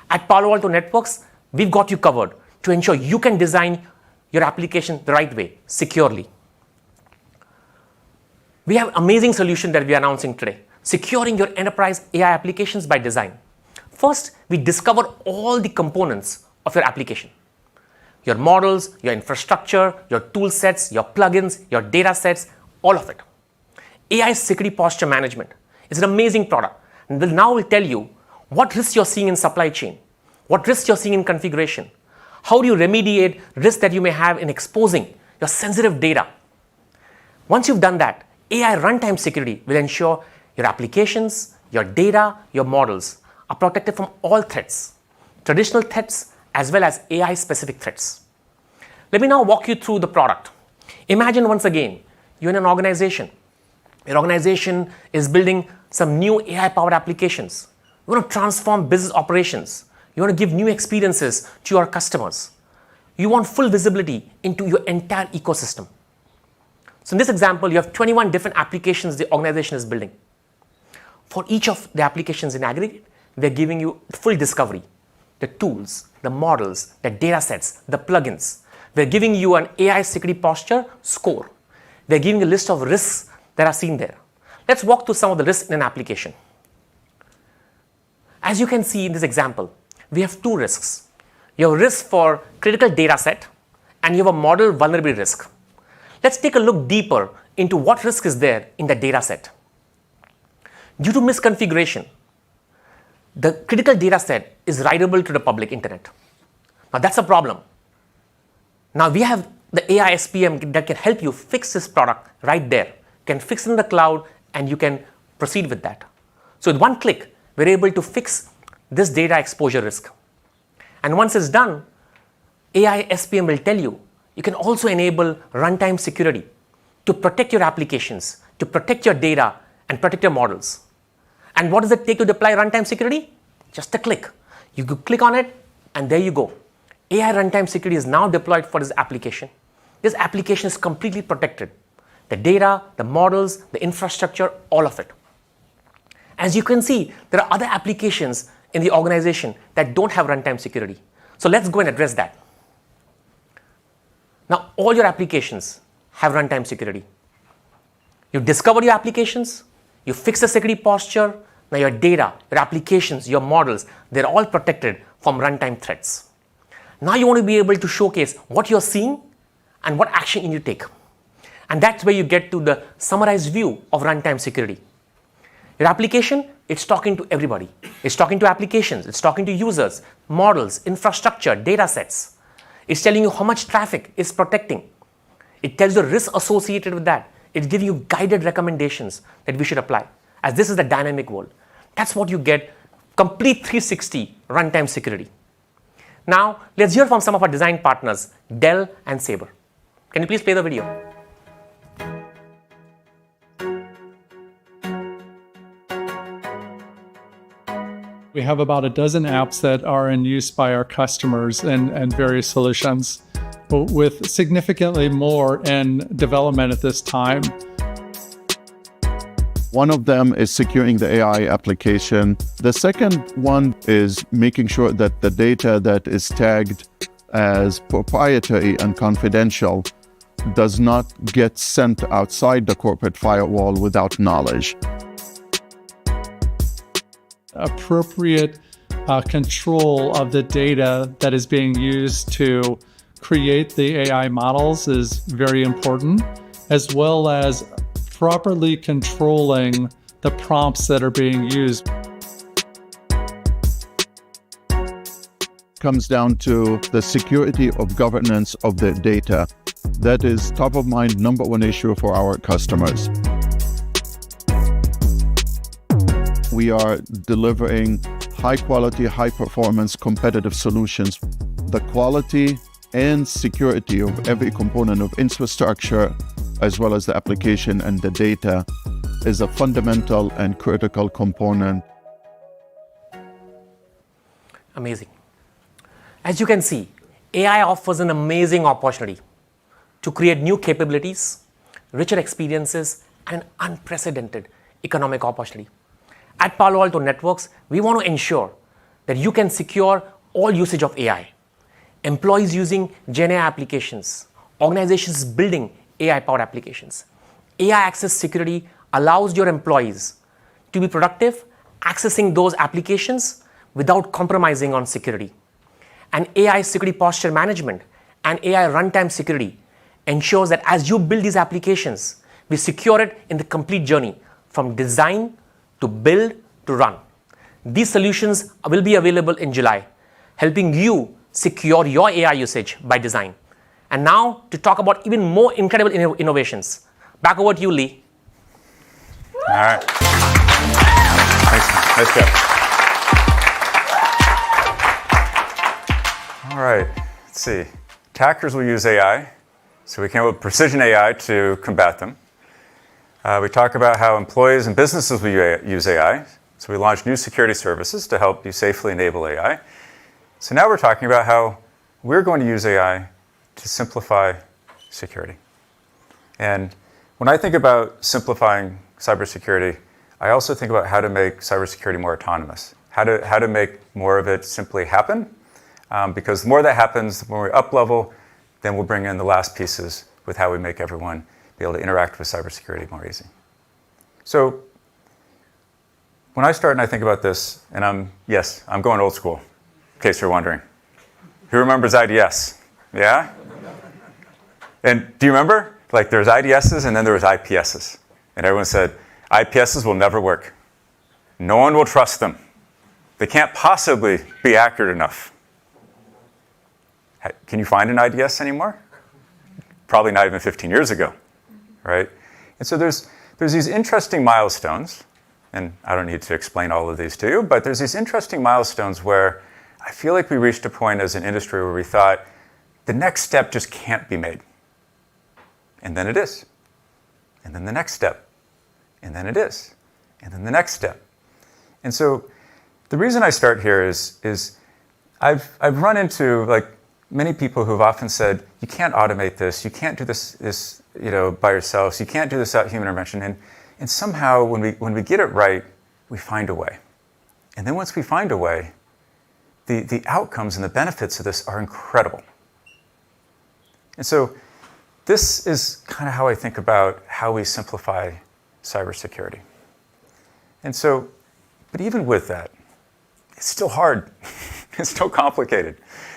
At Palo Alto Networks, we've got you covered to ensure you can design your application the right way, securely. We have an amazing solution that we are announcing today, securing your enterprise AI applications by design. First, we discover all the components of your application. Your models, your infrastructure, your tool sets, your plugins, your data sets, all of it. AI security posture management is an amazing product. And now will tell you what risks you're seeing in supply chain, what risks you're seeing in configuration. How do you remediate risks that you may have in exposing your sensitive data? Once you've done that, AI runtime security will ensure your applications, your data, your models are protected from all threats, traditional threats as well as AI-specific threats. Let me now walk you through the product. Imagine once again, you're in an organization. Your organization is building some new AI-powered applications. You want to transform business operations. You want to give new experiences to your customers. You want full visibility into your entire ecosystem. So in this example, you have 21 different applications the organization is building. For each of the applications in aggregate, they're giving you full discovery, the tools, the models, the data sets, the plugins. They're giving you an AI security posture score. They're giving a list of risks that are seen there. Let's walk through some of the risks in an application. As you can see in this example, we have two risks. You have a risk for critical data set, and you have a model vulnerability risk. Let's take a look deeper into what risk is there in the data set. Due to misconfiguration, the critical data set is writable to the public internet. Now that's a problem. Now we have the AI SPM that can help you fix this product right there. Can fix it in the cloud, and you can proceed with that. So with one click, we're able to fix this data exposure risk. And once it's done, AI SPM will tell you, you can also enable runtime security to protect your applications, to protect your data, and protect your models. And what does it take to deploy runtime security? Just a click. You could click on it, and there you go. AI runtime security is now deployed for this application. This application is completely protected. The data, the models, the infrastructure, all of it. As you can see, there are other applications in the organization that don't have runtime security. So let's go and address that. Now, all your applications have runtime security. You discover your applications, you fix the security posture. Now your data, your applications, your models, they're all protected from runtime threats. Now you want to be able to showcase what you're seeing and what action you need to take. And that's where you get to the summarized view of runtime security. Your application, it's talking to everybody. It's talking to applications, it's talking to users, models, infrastructure, data sets. It's telling you how much traffic it's protecting. It tells you the risk associated with that. It's giving you guided recommendations that we should apply, as this is the dynamic world. That's what you get, complete 360 runtime security. Now, let's hear from some of our design partners, Dell and Sabre. Can you please play the video? We have about a dozen apps that are in use by our customers and various solutions, with significantly more in development at this time. One of them is securing the AI application. The second one is making sure that the data that is tagged as proprietary and confidential does not get sent outside the corporate firewall without knowledge. Appropriate control of the data that is being used to create the AI models is very important, as well as properly controlling the prompts that are being used. Comes down to the security of governance of the data. That is top of mind, number one issue for our customers. We are delivering high quality, high performance, competitive solutions. The quality and security of every component of infrastructure, as well as the application and the data, is a fundamental and critical component. Amazing. As you can see, AI offers an amazing opportunity to create new capabilities, richer experiences, and an unprecedented economic opportunity. At Palo Alto Networks, we want to ensure that you can secure all usage of AI. Employees using GenAI applications, organizations building AI-powered applications. AI access security allows your employees to be productive, accessing those applications without compromising on security. And AI security posture management and AI runtime security ensures that as you build these applications, we secure it in the complete journey from design to build to run. These solutions will be available in July, helping you secure your AI usage by design. And now to talk about even more incredible innovations. Back over to you, Lee. All right. Thanks. Nice job. All right. Let's see. Attackers will use AI, so we came up with precision AI to combat them. We talk about how employees and businesses will use AI. So we launched new security services to help you safely enable AI. So now we're talking about how we're going to use AI to simplify security. And when I think about simplifying cybersecurity, I also think about how to make cybersecurity more autonomous, how to make more of it simply happen. Because the more that happens, the more we up level, then we'll bring in the last pieces with how we make everyone be able to interact with cybersecurity more easy. So when I start and I think about this, and I'm going old school, in case you're wondering. Who remembers IDS? Yeah? And do you remember? Like there's IDSs and then there was IPSs. And everyone said, IPSs will never work. No one will trust them. They can't possibly be accurate enough. Can you find an IDS anymore? Probably not even 15 years ago. Right? And so there's these interesting milestones, and I don't need to explain all of these to you, but there's these interesting milestones where I feel like we reached a point as an industry where we thought the next step just can't be made. And then it is. And then the next step. And then it is. And then the next step. And so the reason I start here is I've run into like many people who've often said, you can't automate this, you can't do this by yourselves, you can't do this without human intervention. And somehow when we get it right, we find a way. And then once we find a way, the outcomes and the benefits of this are incredible. And so this is kind of how I think about how we simplify cybersecurity. And so, but even with that, it's still hard. It's still complicated.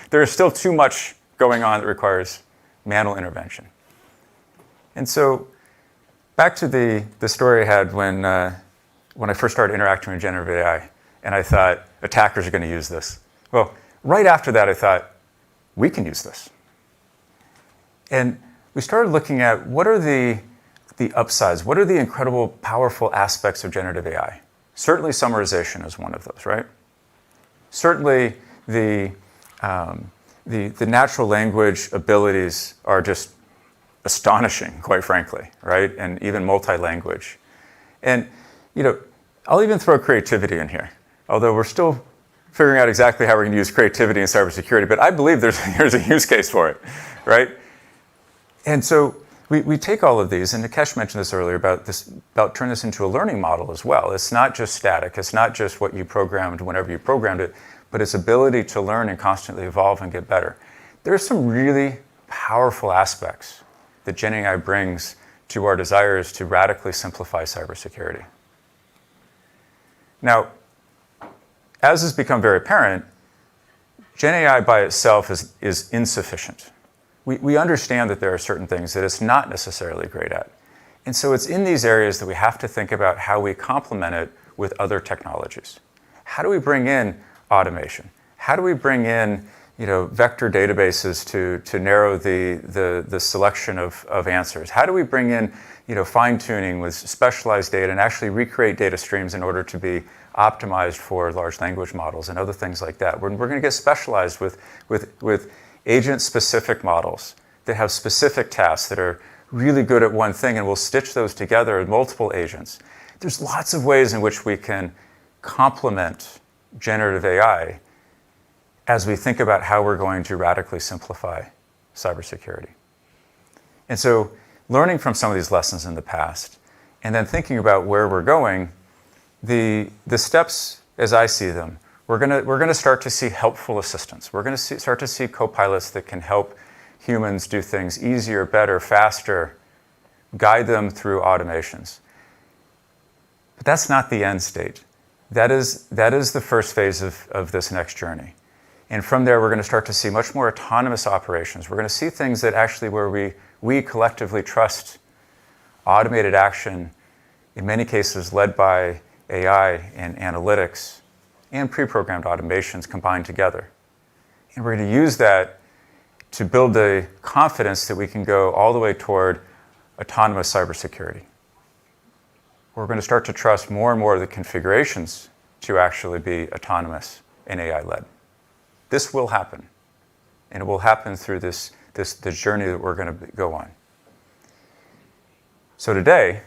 There is still too much going on that requires manual intervention. And so back to the story I had when I first started interacting with generative AI, and I thought attackers are going to use this. Well, right after that, I thought we can use this. And we started looking at what are the upsides, what are the incredible, powerful aspects of generative AI? Certainly summarization is one of those, right? Certainly the natural language abilities are just astonishing, quite frankly, right? And even multi-language. And, I'll even throw creativity in here, although we're still figuring out exactly how we're going to use creativity in cybersecurity, but I believe there's a use case for it, right? And so we take all of these, and Nikesh mentioned this earlier about turning this into a learning model as well. It's not just static. It's not just what you programmed whenever you programmed it, but its ability to learn and constantly evolve and get better. There are some really powerful aspects that Gen AI brings to our desires to radically simplify cybersecurity. Now, as has become very apparent, Gen AI by itself is insufficient. We understand that there are certain things that it's not necessarily great at. And so it's in these areas that we have to think about how we complement it with other technologies. How do we bring in automation? How do we bring in vector databases to narrow the selection of answers? How do we bring in fine-tuning with specialized data and actually recreate data streams in order to be optimized for large language models and other things like that? We're going to get specialized with agent-specific models that have specific tasks that are really good at one thing, and we'll stitch those together with multiple agents. There's lots of ways in which we can complement generative AI as we think about how we're going to radically simplify cybersecurity. And so learning from some of these lessons in the past, and then thinking about where we're going, the steps as I see them, we're going to start to see helpful assistants. We're going to start to see co-pilots that can help humans do things easier, better, faster, guide them through automations. But that's not the end state. That is the first phase of this next journey. And from there, we're going to start to see much more autonomous operations. We're going to see things that actually where we collectively trust automated action, in many cases led by AI and analytics, and pre-programmed automations combined together. And we're going to use that to build the confidence that we can go all the way toward autonomous cybersecurity. We're going to start to trust more and more of the configurations to actually be autonomous and AI-led. This will happen, and it will happen through this journey that we're going to go on. So today,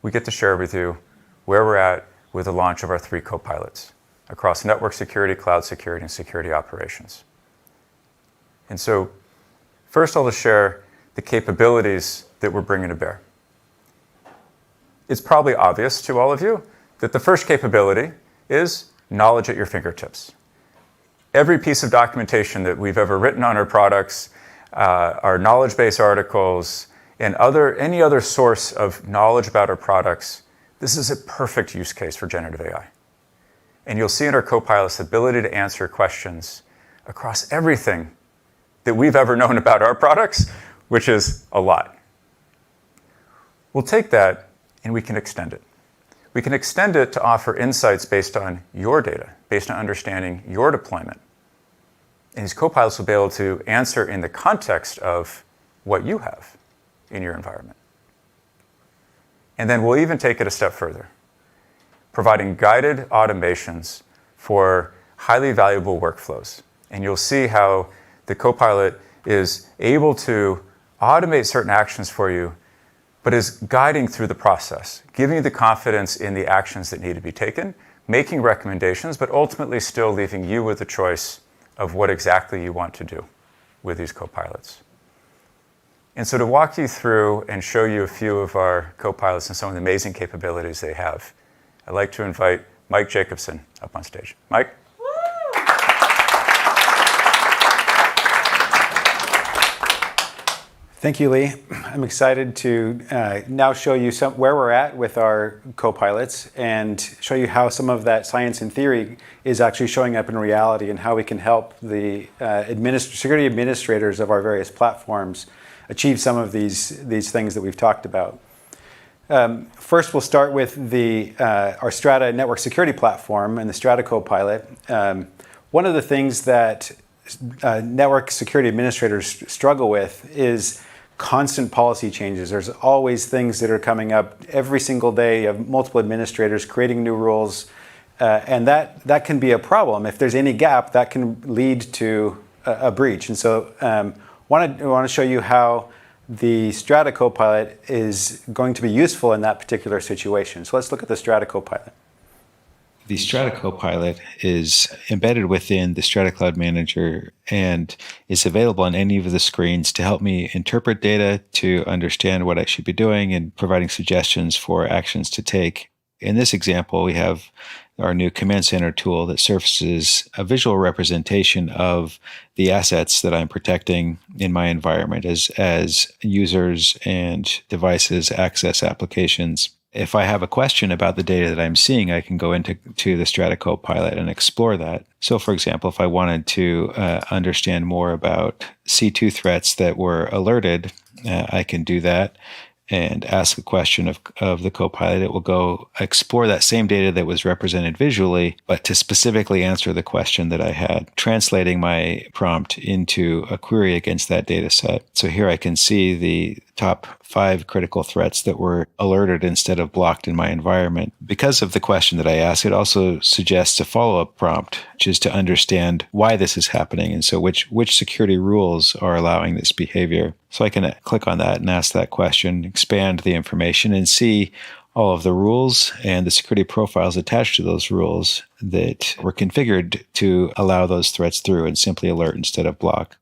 we get to share with you where we're at with the launch of our 3 co-pilots across network security, cloud security, and security operations. And so first I'll just share the capabilities that we're bringing to bear. It's probably obvious to all of you that the first capability is knowledge at your fingertips. Every piece of documentation that we've ever written on our products, our knowledge base articles, and any other source of knowledge about our products, this is a perfect use case for generative AI. And you'll see in our co-pilots the ability to answer questions across everything that we've ever known about our products, which is a lot. We'll take that and we can extend it. We can extend it to offer insights based on your data, based on understanding your deployment. And these co-pilots will be able to answer in the context of what you have in your environment. And then we'll even take it a step further, providing guided automations for highly valuable workflows. And you'll see how the co-pilot is able to automate certain actions for you, but is guiding through the process, giving you the confidence in the actions that need to be taken, making recommendations, but ultimately still leaving you with the choice of what exactly you want to do with these copilots. And so to walk you through and show you a few of our copilots and some of the amazing capabilities they have, I'd like to invite Mike Jacobson up on stage. Mike? Thank you, Lee. I'm excited to now show you where we're at with our copilots and show you how some of that science and theory is actually showing up in reality and how we can help the security administrators of our various platforms achieve some of these things that we've talked about. First, we'll start with our Strata network security platform and the Strata Copilot. One of the things that network security administrators struggle with is constant policy changes. There's always things that are coming up every single day. You have multiple administrators creating new rules, and that can be a problem. If there's any gap, that can lead to a breach. And so I want to show you how the Strata Copilot is going to be useful in that particular situation. So let's look at the Strata Copilot. The Strata Copilot is embedded within the Strata Cloud Manager and is available on any of the screens to help me interpret data, to understand what I should be doing, and providing suggestions for actions to take. In this example, we have our new Command Center tool that surfaces a visual representation of the assets that I'm protecting in my environment as users and devices access applications. If I have a question about the data that I'm seeing, I can go into the Strata Copilot and explore that. So, for example, if I wanted to understand more about C2 threats that were alerted, I can do that and ask a question of the Copilot. It will go explore that same data that was represented visually, but to specifically answer the question that I had, translating my prompt into a query against that data set. So here I can see the top 5 critical threats that were alerted instead of blocked in my environment. Because of the question that I asked, it also suggests a follow-up prompt, which is to understand why this is happening, and so which security rules are allowing this behavior. So I can click on that and ask that question, expand the information, and see all of the rules and the security profiles attached to those rules that were configured to allow those threats through and simply alert instead of block.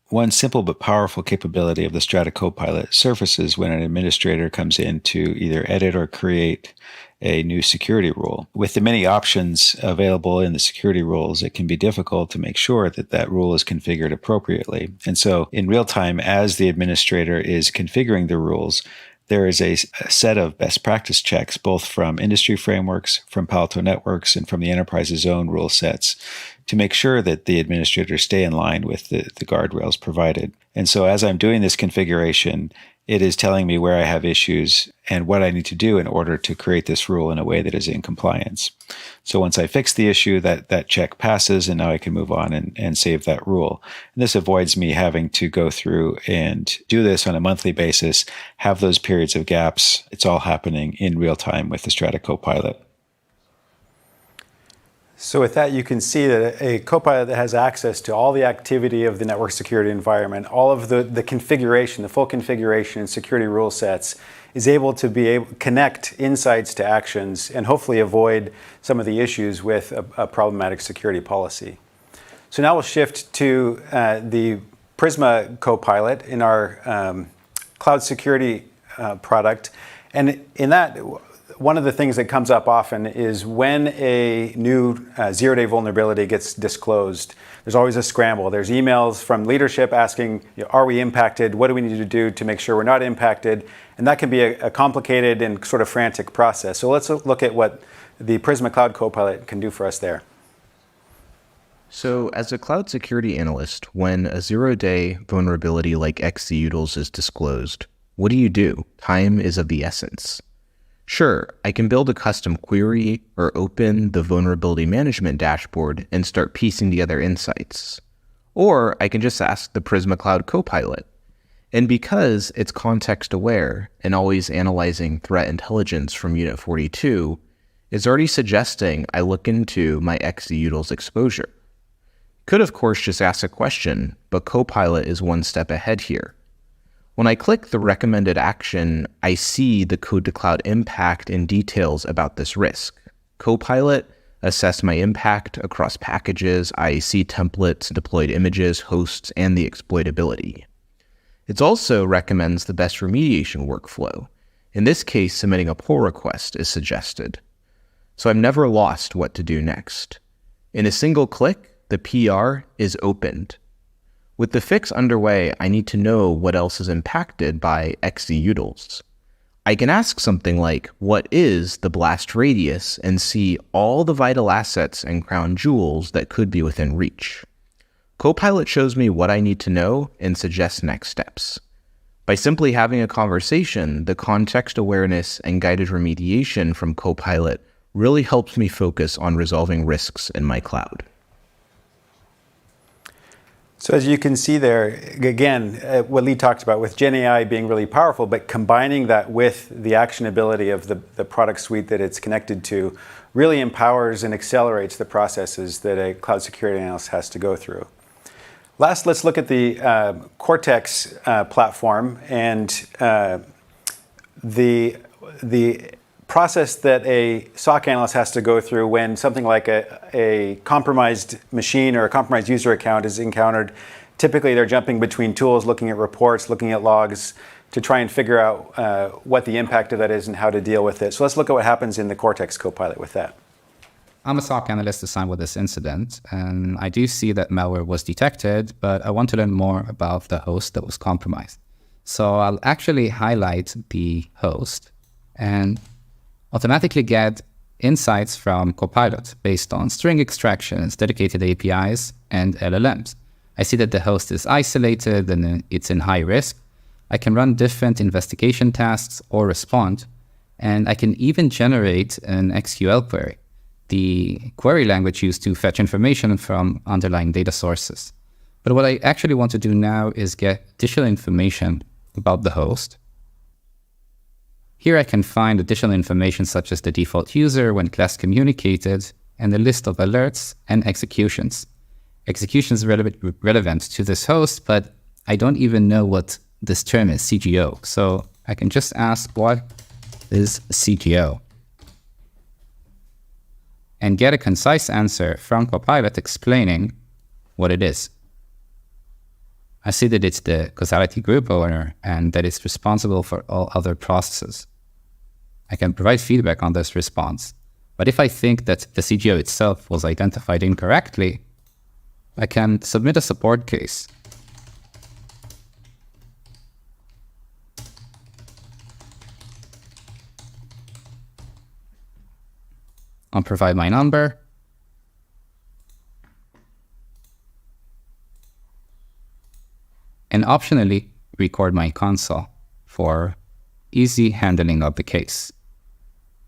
One simple but powerful capability of the Strata Copilot surfaces when an administrator comes in to either edit or create a new security rule. With the many options available in the security rules, it can be difficult to make sure that that rule is configured appropriately. And so in real time, as the administrator is configuring the rules, there is a set of best practice checks, both from industry frameworks, from Palo Alto Networks, and from the enterprise's own rule sets, to make sure that the administrators stay in line with the guardrails provided. And so as I'm doing this configuration, it is telling me where I have issues and what I need to do in order to create this rule in a way that is in compliance. So once I fix the issue, that check passes, and now I can move on and save that rule. And this avoids me having to go through and do this on a monthly basis, have those periods of gaps. It's all happening in real time with the Strata Copilot. So with that, you can see that a Copilot that has access to all the activity of the network security environment, all of the configuration, the full configuration and security rule sets, is able to connect insights to actions and hopefully avoid some of the issues with a problematic security policy. So now we'll shift to the Prisma Copilot in our cloud security product. And in that, one of the things that comes up often is when a new zero-day vulnerability gets disclosed, there's always a scramble. There's emails from leadership asking, are we impacted? What do we need to do to make sure we're not impacted? And that can be a complicated and sort of frantic process. So let's look at what the Prisma Cloud Copilot can do for us there. So as a cloud security analyst, when a zero-day vulnerability like xutils is disclosed, what do? Time is of the essence. Sure, I can build a custom query or open the vulnerability management dashboard and start piecing together insights. Or I can just ask the Prisma Cloud Copilot. And because it's context aware and always analyzing threat intelligence from Unit 42, it's already suggesting I look into my xutils exposure. Could of course just ask a question, but Copilot is one step ahead here. When I click the recommended action, I see the code to cloud impact and details about this risk. Copilot assessed my impact across packages, IAC templates, deployed images, hosts, and the exploitability. It also recommends the best remediation workflow. In this case, submitting a pull request is suggested. So I'm never lost what to do next. In a single click, the PR is opened. With the fix underway, I need to know what else is impacted by XCUtils. I can ask something like, what is the blast radius, and see all the vital assets and crown jewels that could be within reach. Copilot shows me what I need to know and suggests next steps. By simply having a conversation, the context awareness and guided remediation from Copilot really helps me focus on resolving risks in my cloud. So as you can see there, again, what Lee talked about with Gen AI being really powerful, but combining that with the actionability of the product suite that it's connected to really empowers and accelerates the processes that a cloud security analyst has to go through. Last, let's look at the Cortex platform and the process that a SOC analyst has to go through when something like a compromised machine or a compromised user account is encountered. Typically, they're jumping between tools, looking at reports, looking at logs to try and figure out what the impact of that is and how to deal with it. So let's look at what happens in the Cortex Copilot with that. I'm a SOC analyst assigned with this incident, and I do see that malware was detected, but I want to learn more about the host that was compromised. So I'll actually highlight the host and automatically get insights from Copilot based on string extractions, dedicated APIs, and LLMs. I see that the host is isolated and it's in high risk. I can run different investigation tasks or respond, and I can even generate an SQL query, the query language used to fetch information from underlying data sources. But what I actually want to do now is get additional information about the host. Here I can find additional information such as the default user when class communicated and a list of alerts and executions. Executions relevant to this host, but I don't even know what this term is, CGO. So I can just ask, what is CGO? And get a concise answer from Copilot explaining what it is. I see that it's the causality group owner and that it's responsible for all other processes. I can provide feedback on this response. But if I think that the CGO itself was identified incorrectly, I can submit a support case. I'll provide my number. And optionally record my console for easy handling of the case.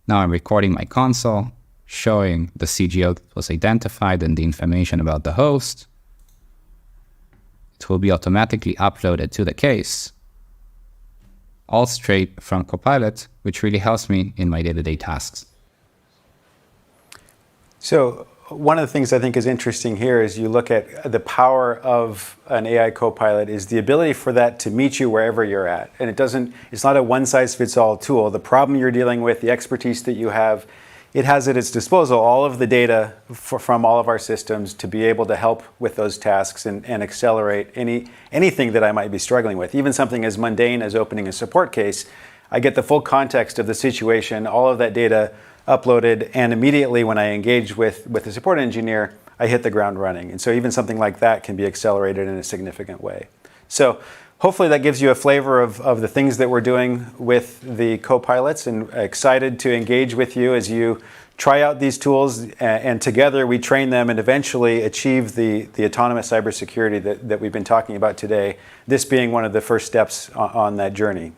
Now I'm recording my console, showing the CGO that was identified and the information about the host. It will be automatically uploaded to the case, all straight from Copilot, which really helps me in my day-to-day tasks. So one of the things I think is interesting here is you look at the power of an AI copilot is the ability for that to meet you wherever you're at. And it's not a one-size-fits-all tool. The problem you're dealing with, the expertise that you have, it has at its disposal all of the data from all of our systems to be able to help with those tasks and accelerate anything that I might be struggling with. Even something as mundane as opening a support case, I get the full context of the situation, all of that data uploaded, and immediately when I engage with the support engineer, I hit the ground running. And so even something like that can be accelerated in a significant way. So hopefully that gives you a flavor of the things that we're doing with the copilots, and excited to engage with you as you try out these tools, and together we train them and eventually achieve the autonomous cybersecurity that we've been talking about today, this being one of the first steps on that journey.